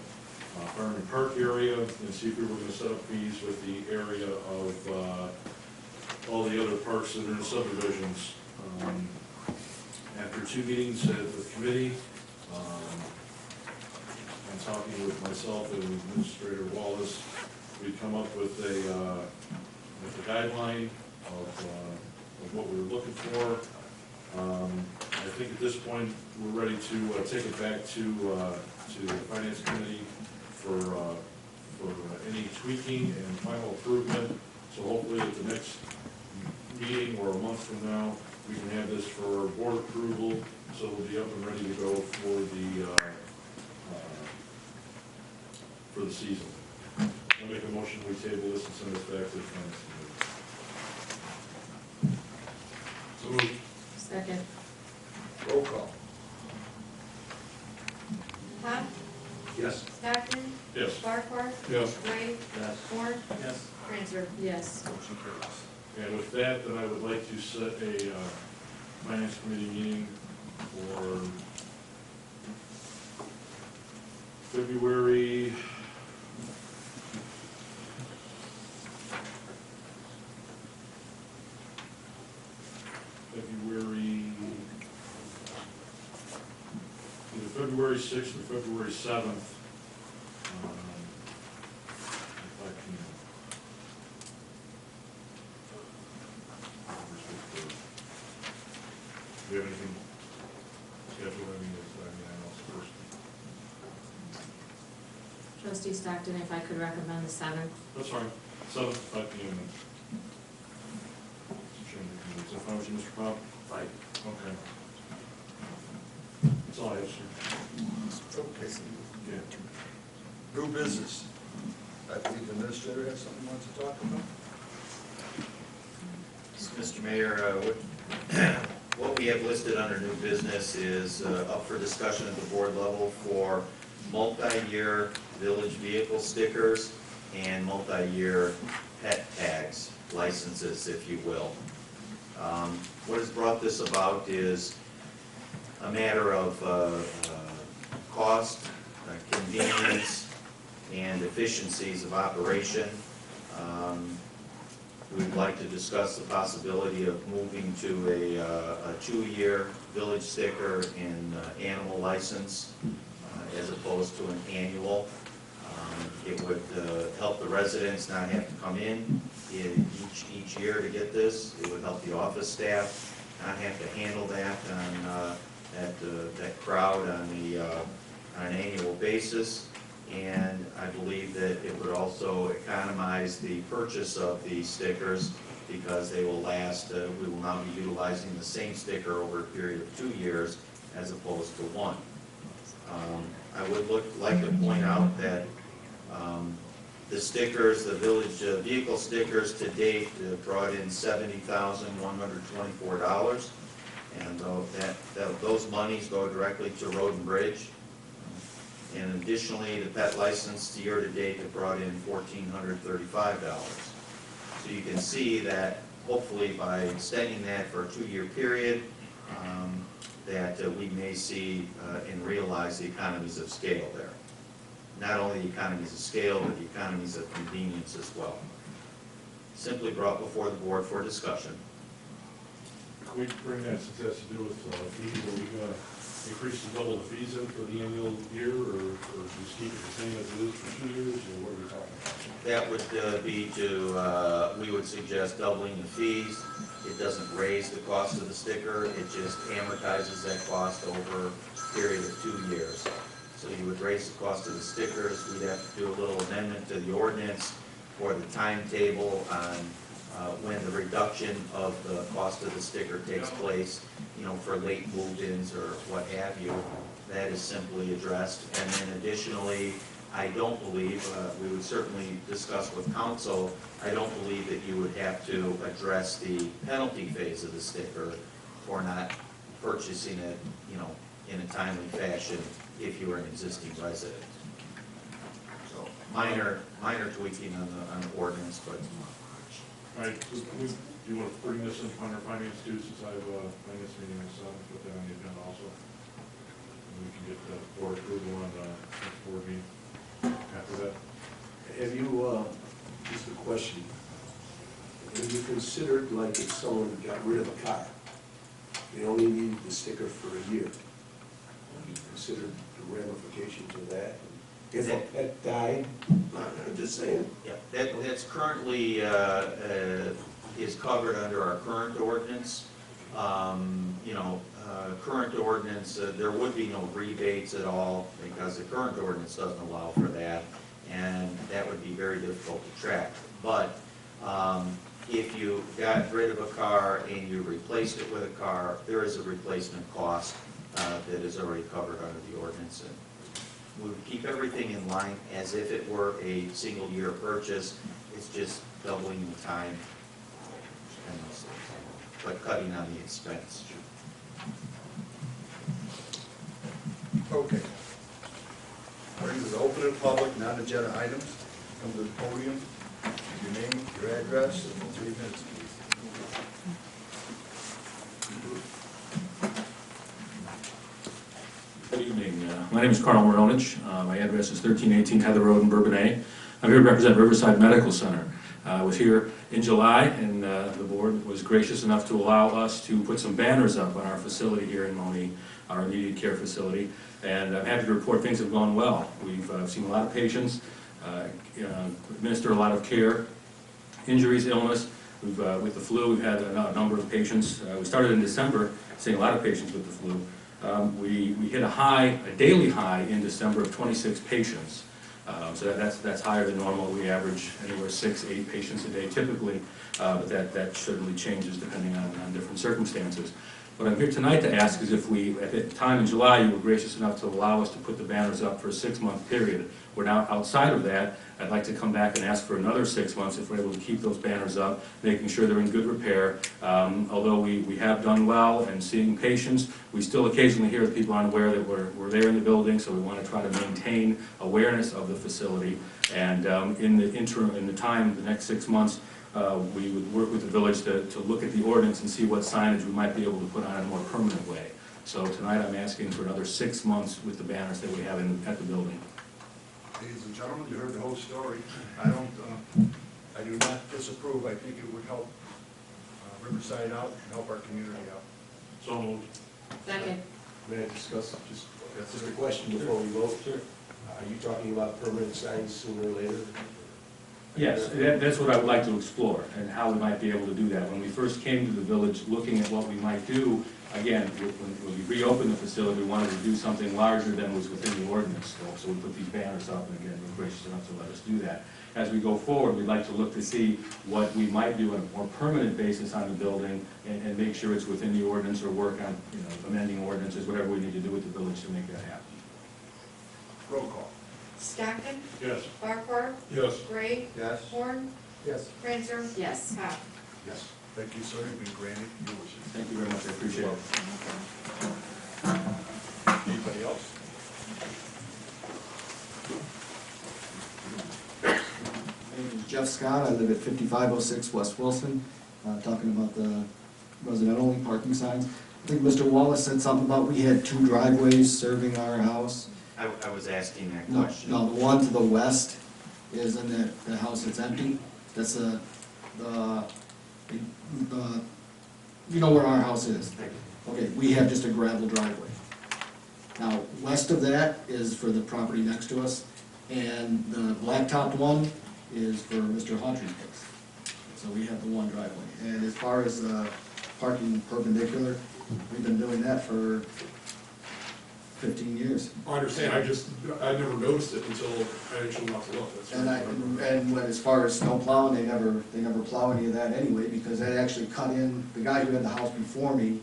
Fireman Park area and see if we were gonna set up fees with the area of, all the other parks that are in subdivisions. After 2 meetings at the committee, and talking with myself and Administrator Wallace, we come up with a guideline of what we were looking for. I think at this point, we're ready to take it back to the Finance Committee for any tweaking and final improvement. So hopefully at the next meeting or a month from now, we can have this for board approval, so it'll be up and ready to go for the season. I'll make a motion, we table this and send this back to the Finance Committee. So moved. Second. Roll call. Pop, Yes. Stockton, Yes. Farquhar, Yes. Gray, Yes. Horne, Yes. Franzer. Yes. Motion carries. And with that, then I would like to set a Finance Committee meeting for February either February 6th or February 7th. If I can. Do you have anything scheduled? I know it's first. Trustee Stockton, if I could recommend the 7th. That's fine. 7th, 5 p.m. Is that fine with you, Mr. Pop? Fine. Okay. That's all I have, sir. Okay. Yeah. New business. I believe the administrator has something he wants to talk about. Mr. Mayor, what we have listed under new business is up for discussion at the board level for multi-year village vehicle stickers and multi-year pet tags, licenses, if you will. What has brought this about is a matter of cost, convenience, and efficiencies of operation. We'd like to discuss the possibility of moving to a 2-year village sticker and animal license as opposed to an annual. It would help the residents not have to come in each year to get this. It would help the office staff not have to handle that on that crowd on an annual basis. And I believe that it would also economize the purchase of these stickers because they will last, we will now be utilizing the same sticker over a period of 2 years as opposed to 1. I would like to point out that the stickers, the village vehicle stickers to date brought in $70,124. And those monies go directly to Road and Bridge. And additionally, the pet license year to date have brought in $1,435. So you can see that hopefully by extending that for a 2-year period, that we may see and realize the economies of scale there. Not only the economies of scale, but the economies of convenience as well. Simply brought before the board for discussion. Can we bring that, since it has to do with fees, are we going to increase and double the fees in for the annual year, or just keep it the same as it is for 2 years, or what are we talking about? That would be to, we would suggest doubling the fees. It doesn't raise the cost of the sticker, it just amortizes that cost over a period of 2 years. So you would raise the cost of the stickers, we'd have to do a little amendment to the ordinance for the timetable on when the reduction of the cost of the sticker takes place, you know, for late move-ins or what have you. That is simply addressed. And then additionally, I don't believe, we would certainly discuss with council, I don't believe that you would have to address the penalty phase of the sticker for not purchasing it, you know, in a timely fashion if you are an existing resident. So minor tweaking on the ordinance, but. All right, so do you want to bring this in under finance too, since I have a finance meeting on 7th, put that on the agenda also? And we can get the board approval on the next board meeting. considered like if someone got rid of a car, they only needed the sticker for a year? You considered the ramifications of that? If a pet died, I'm just saying. Yeah, that's currently, is covered under our current ordinance. You know, current ordinance, there would be no rebates at all, because the current ordinance doesn't allow for that, and that would be very difficult to track. But, if you got rid of a car and you replaced it with a car, there is a replacement cost, that is already covered under the ordinance. And we would keep everything in line as if it were a single-year purchase. It's just doubling the time and those things, but cutting on the expense. Okay. Brings us to open and public, non-agenda items. Come to the podium, your name, your address, and 3 minutes, please. Good evening. My name is Carl Moronich. My address is 1318 Heather Road in Bourbonnais. I'm here to represent Riverside Medical Center. I was here in July, and the board was gracious enough to allow us to put some banners up on our facility here in Monee, our immediate care facility. And I'm happy to report things have gone well. We've seen a lot of patients, administer a lot of care, injuries, illness. With the flu, we've had a number of patients. We started in December seeing a lot of patients with the flu. We hit a daily high in December of 26 patients. So that's higher than normal. We average anywhere 6, 8 patients a day typically, but that certainly changes depending on different circumstances. What I'm here tonight to ask is if we, at the time in July, you were gracious enough to allow us to put the banners up for a 6-month period. We're now outside of that. I'd like to come back and ask for another 6 months if we're able to keep those banners up, making sure they're in good repair. Although we have done well and seeing patients, we still occasionally hear that people aren't aware that we're there in the building, so we want to try to maintain awareness of the facility. And in the interim, in the time, the next 6 months, we would work with the village to look at the ordinance and see what signage we might be able to put on in a more permanent way. So tonight I'm asking for another 6 months with the banners that we have at the building. Ladies and gentlemen, you heard the whole story. I do not disapprove. I think it would help Riverside out and help our community out. So moved. Second. May I discuss just a question before we vote? Sure. Are you talking about permanent signs sooner or later? Yes, that's what I would like to explore, and how we might be able to do that. When we first came to the village looking at what we might do, again, when we reopened the facility, we wanted to do something larger than was within the ordinance scope, so we put these banners up, and again, we're gracious enough to let us do that. As we go forward, we'd like to look to see what we might do on a more permanent basis on the building, and make sure it's within the ordinance, or work on, amending ordinances, whatever we need to do with the village to make that happen. Roll call. Stockton? Yes. Farquhar? Yes. Gray? Yes. Horne? Yes. Franzer? Yes. Pop? Yes. Thank you, sir. You've been granted your wishes. Thank you very much, I appreciate it. Anybody else? My name is Jeff Scott. I live at 5506 West Wilson, talking about the resident-only parking signs. I think Mr. Wallace said something about we had 2 driveways serving our house. I was asking that No, question. no, the one to the west is in the house that's empty. That's the, you know where our house is. Okay, we have just a gravel driveway. Now, west of that is for the property next to us, and the blacktopped one is for Mr. Hawtrey's place. So we have the one driveway. And as far as parking perpendicular, we've been doing that for 15 years. I understand, I never noticed it until I actually went to look. That's And when, as far as snow plowing, they never plow any of that anyway, because they actually cut in, the guy who had the house before me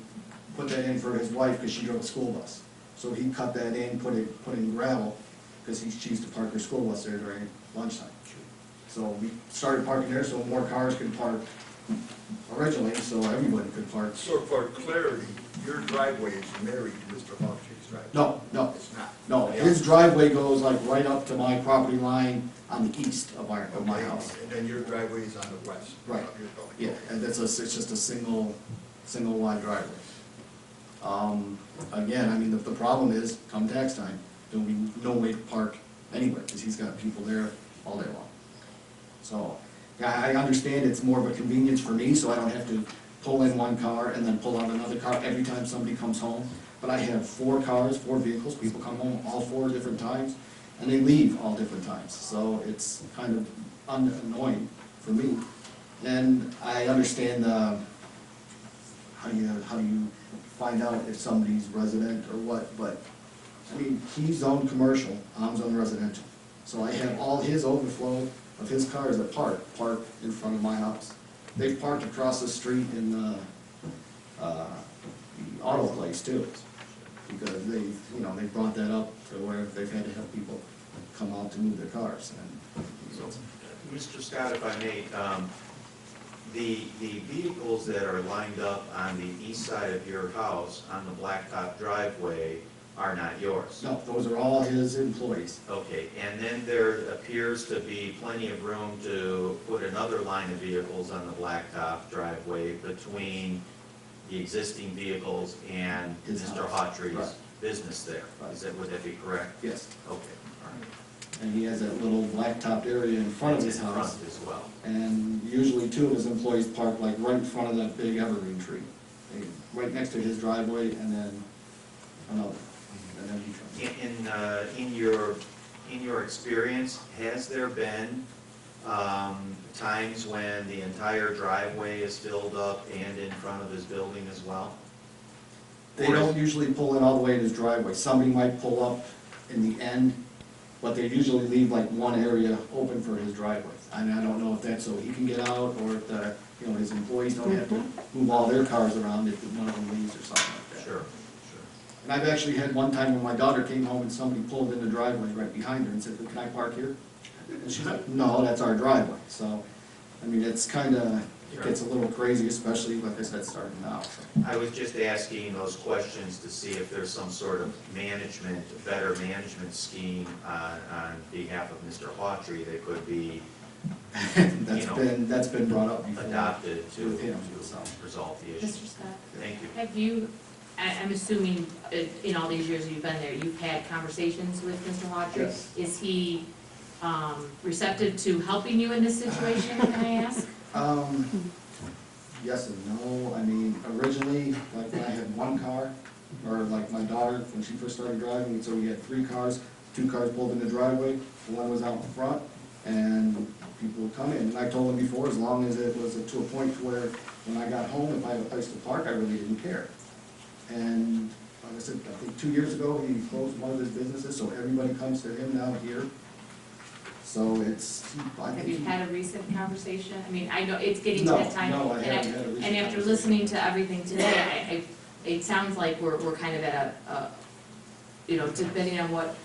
put that in for his wife, because she drove a school bus. So he cut that in, put in gravel, because she used to park her school bus there during lunchtime. So we started parking there so more cars could park originally, so everybody could park. So for clarity, your driveway is married to Mr. Hawtrey's driveway? No, no, It's not? no, his driveway goes like right up to my property line on the east of my Okay, house. and then your driveway is on the west? Right. Of your building. Yeah, and it's just a single wide driveway. Again, I mean, the problem is, come tax time, there'll be no way to park anywhere, because he's got people there all day long. So, I understand it's more of a convenience for me, so I don't have to pull in one car and then pull out another car every time somebody comes home. But I have 4 cars, 4 vehicles, people come home all 4 different times, and they leave all different times. So it's kind of annoying for me. And I understand how do you find out if somebody's resident or what, but, I mean, he's zoned commercial, I'm zoned residential. So I have all his overflow of his cars that parked in front of my house. They've parked across the street in the auto place too, because they brought that up to where they've had to have people come out to move their cars. And So, Mr. Scott, if I may, the vehicles that are lined up on the east side of your house on the blacktop driveway are not yours? no, those are all his employees. Okay, and then there appears to be plenty of room to put another line of vehicles on the blacktop driveway between the existing vehicles and His Mr. house. Hawtrey's Right. business there. Right. Would that be correct? Yes, Okay, all right. and he has that little blacktop area in front of his In front house. as well. And usually 2 of his employees park like right in front of that big evergreen tree. Right next to his driveway and then another. And then he comes. In your experience, has there been times when the entire driveway is filled up and in front of his building as well? They don't usually pull in all the way to his driveway. Somebody might pull up in the end, but they usually leave like one area open for his driveway. And I don't know if that's so he can get out or if his employees don't have to move all their cars around if one of them leaves or something like that. Sure. And I've actually had one time when my daughter came home and somebody pulled in the driveway right behind her and said, "Can I park here?" And she's like, "No, that's our driveway." So, I mean, it's kinda, it gets a little crazy, especially, like I said, starting now, so. I was just asking those questions to see if there's some sort of better management scheme on behalf of Mr. Hawtrey that could be That's been brought up before. adopted to With him, so. resolve the issue. Mr. Scott, Thank you. have you, I'm assuming in all these years you've been there, you've had conversations with Mr. Hawtrey? Yes. Is he receptive to helping you in this situation, can I ask? Yes and no. I mean, originally, like when I had 1 car, or like my daughter, when she first started driving, so we had 3 cars, 2 cars pulled in the driveway, 1 was out in front, and people would come in. And I told them before, as long as it was to a point where when I got home, if I had a place to park, I really didn't care. And like I said, I think 2 years ago, he closed one of his businesses, so everybody comes to him now here. So it's, I Have think you he- had a recent conversation? I mean, I know it's getting to No, that time. no, I and haven't had a recent And after conversation. listening to everything today, it sounds like we're kind of at depending on what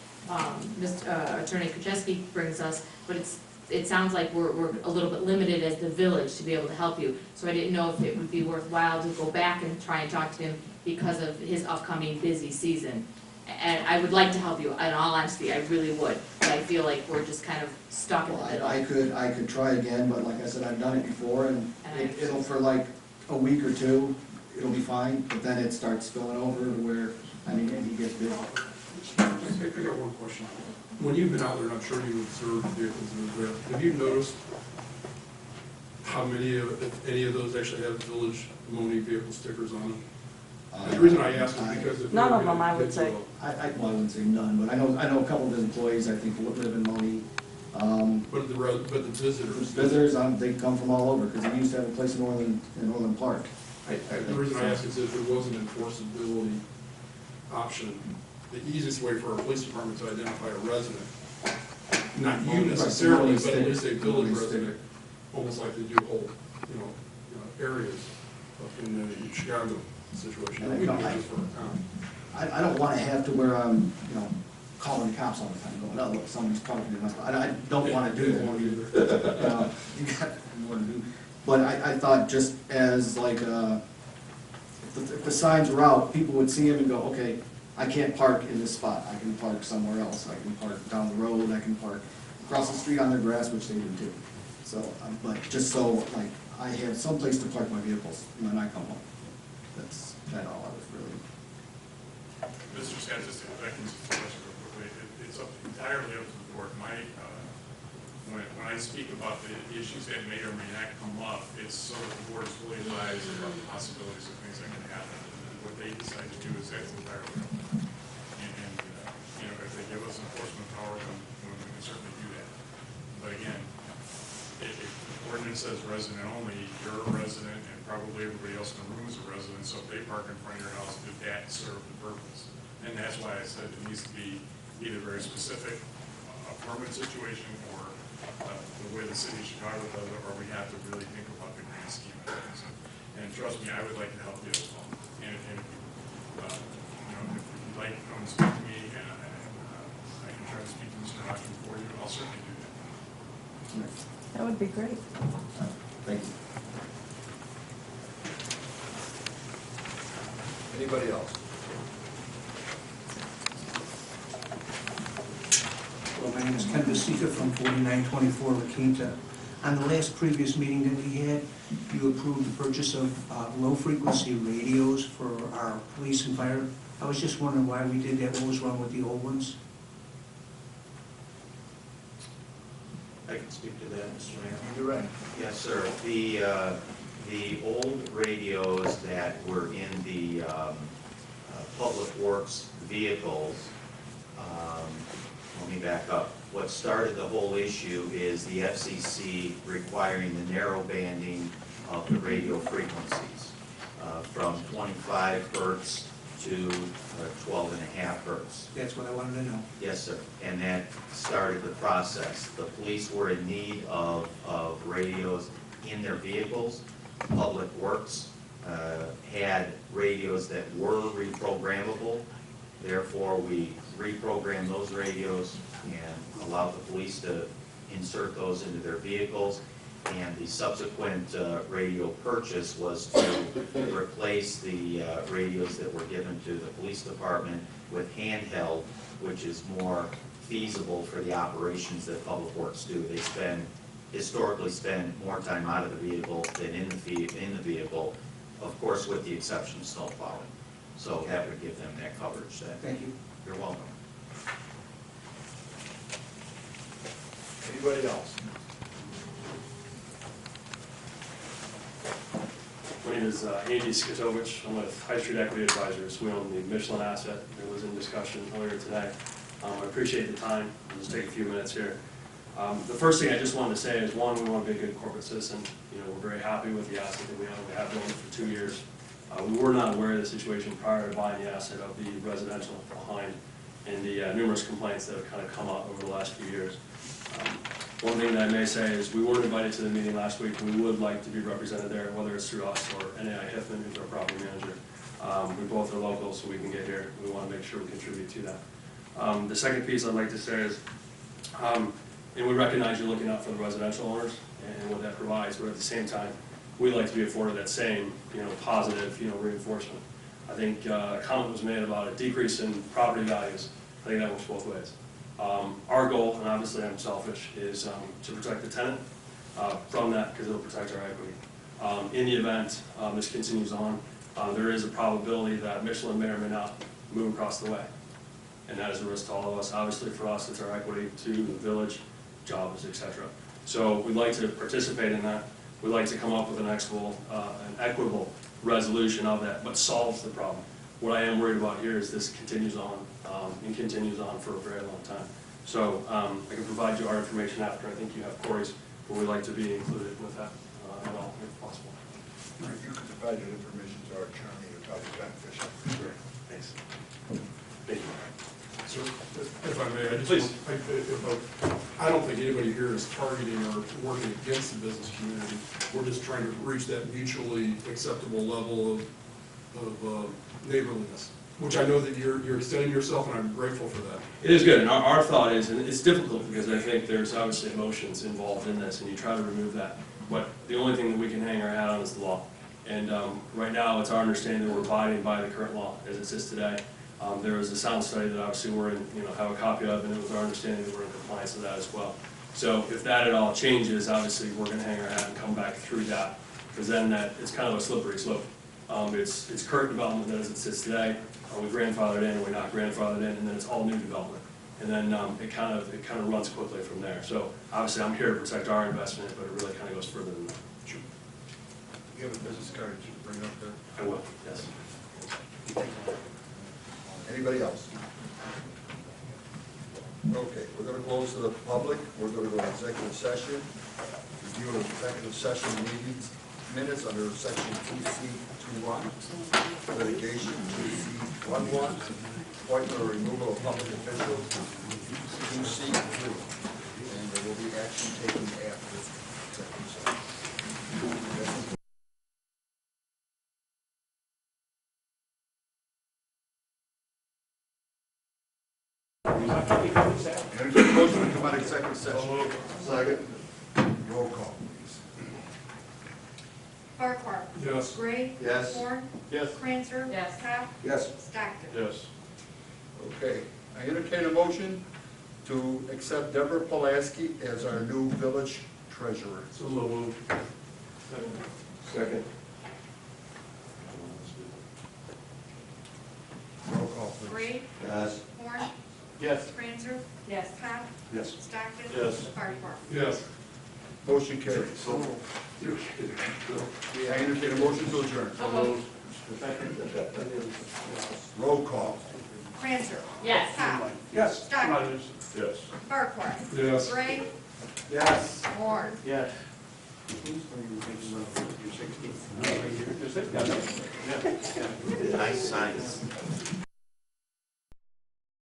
Mr. Attorney Kucheski brings us, but it sounds like we're a little bit limited as the village to be able to help you. So I didn't know if it would be worthwhile to go back and try and talk to him because of his upcoming busy season. And I would like to help you, in all honesty, I really would, but I feel like we're just kind of stuck in the Well, middle. I could try again, but like I said, I've done it before, and And it'll, for like a week or 2, it'll be fine, but then it starts spilling over to where, I mean, he gets busy. I got one question. When you've been out there, and I'm sure you've observed vehicles that are there, have you noticed how many of, if any of those actually have village Monee vehicle stickers on them? The reason I ask is because if. None they're of them, I gonna would get say. to Well, I wouldn't say none, but I know a couple of his employees, I think, live in Monee. But the visitors. Visitors, they come from all over, because he used to have a place in Orland Park. The reason I ask is if there was an enforceability option, the easiest way for our police department to identify a resident, not you necessarily, but at least a village resident, almost like they do whole, areas up in the Chicago situation. And, We don't just for a town. I don't wanna have to where I'm, calling the cops all the time, going, "Oh, look, somebody's parking in my spot." I don't wanna do that either. You got more to do. But I thought just as like, if the signs were out, people would see them and go, "Okay, I can't park in this spot, I can park somewhere else, I can park down the road, I can park across the street on their grass," which they do too. So, but just so, like, I have some place to park my vehicles when I come home. That's kind of all I was really. Mr. Scott, just if I can just question real quickly, it's entirely up to the board. My when I speak about the issues that may or may not come up, it's so that the board is fully advised about the possibilities of things that can happen. And what they decide to do is that's entirely up to them. And, you know, if they give us enforcement power, then we can certainly do that. But again, if the ordinance says resident only, you're a resident, and probably everybody else in the room is a resident, so if they park in front of your house, did that serve the purpose? And that's why I said it needs to be either very specific, a permanent situation, or the way the city of Chicago does it, or we have to really think about the grand scheme of things. And trust me, I would like to help you as well. And if you know, if you'd like to come and speak to me, and I can try to speak to Mr. Hodgman for you, I'll certainly do that. That would be great. Thank you. Anybody else? Well, my name is Ken Vasika from 4924 La Quinta. On the last previous meeting that we had, you approved the purchase of low-frequency radios for our police and fire. I was just wondering why we did that, what was wrong with the old ones? I can speak to that, Mr. Mayor. You're right. Yes, sir. The old radios that were in the public works vehicles, let me back up. What started the whole issue is the FCC requiring the narrow banding of the radio frequencies from 25 hertz to 12.5 hertz. That's what I wanted to know. Yes, sir, and that started the process. The police were in need of radios in their vehicles. Public Works had radios that were reprogrammable. Therefore, we reprogrammed those radios and allowed the police to insert those into their vehicles. And the subsequent radio purchase was to replace the radios that were given to the police department with handheld, which is more feasible for the operations that Public Works do. They historically spend more time out of the vehicle than in the vehicle, of course, with the exception of snow plowing. So that would give them that coverage then. Thank you. You're welcome. Anybody else? My name is Andy Skatovich. I'm with High Street Equity Advisors. We own the Michelin asset that was in discussion earlier today. I appreciate the time. I'll just take a few minutes here. The first thing I just wanted to say is, one, we want to be a good corporate citizen. You know, we're very happy with the asset that we own. We have owned it for 2 years. We were not aware of the situation prior to buying the asset of the residential behind and the numerous complaints that have kind of come up over the last few years. One thing that I may say is we weren't invited to the meeting last week. We would like to be represented there, whether it's through us or NAI Hiffman, who's our property manager. We both are local, so we can get here. We want to make sure we contribute to that. The second piece I'd like to say is, and we recognize you're looking out for the residential owners and what that provides, but at the same time, we'd like to be afforded that same, positive, reinforcement. I think a comment was made about a decrease in property values. I think that works both ways. Our goal, and obviously I'm selfish, is to protect the tenant from that, because it'll protect our equity. In the event this continues on, there is a probability that Michelin may or may not move across the way. And that is a risk to all of us. Obviously for us, it's our equity, to the village, jobs, etc. So we'd like to participate in that. We'd like to come up with an equitable resolution of that, but solves the problem. What I am worried about here is this continues on and continues on for a very long time. So I can provide you our information after. I think you have Corey's, but we'd like to be included with that at all, if possible. If you could provide your information to our attorney, it would probably be beneficial. Sure. Thanks. Thank you. Sir, if I may, Please. I don't think anybody here is targeting or working against the business community. We're just trying to reach that mutually acceptable level of neighborliness, which I know that you're extending yourself, and I'm grateful for that. It is good, and our thought is, and it's difficult because I think there's obviously emotions involved in this, and you try to remove that. But the only thing that we can hang our hat on is the law. And right now, it's our understanding that we're abiding by the current law as it sits today. There was a sound study that obviously we're in, have a copy of, and it was our understanding that we're in compliance with that as well. So if that at all changes, obviously we're going to hang our hat and come back through that, because then it's kind of a slippery slope. It's current development that as it sits today, we grandfathered in, or we're not grandfathered in, and then it's all new development. And then it kind of runs quickly from there. So obviously, I'm here to protect our investment, but it really kind of goes further than that. You have a business card, you should bring up there. I will, yes. Anybody else? Okay, we're gonna close to the public, we're gonna go to executive session, review of executive session meetings, minutes under section 2C21, litigation 2C11, appointment or removal of public officials, 2C3, and there will be action taken after executive session. Entertained motion to come out of executive session. Second. Roll call, please. Farquhar. Yes. Gray. Yes. Horne. Yes. Cranzer. Yes. Pop. Yes. Stockton. Yes. Okay, I entertain a motion to accept Deborah Pulaski as our new village treasurer. So moved. Second. Roll call, please. Gray. Yes. Horne. Yes. Cranzer. Yes. Pop. Yes. Stockton. Yes. Farquhar. Yes. Motion carries. I entertain a motion to adjourn. Roll call. Cranzer. Yes. Pop. Yes. Stockton. Yes. Farquhar. Yes. Gray. Yes. Horne. Yes. Nice signs.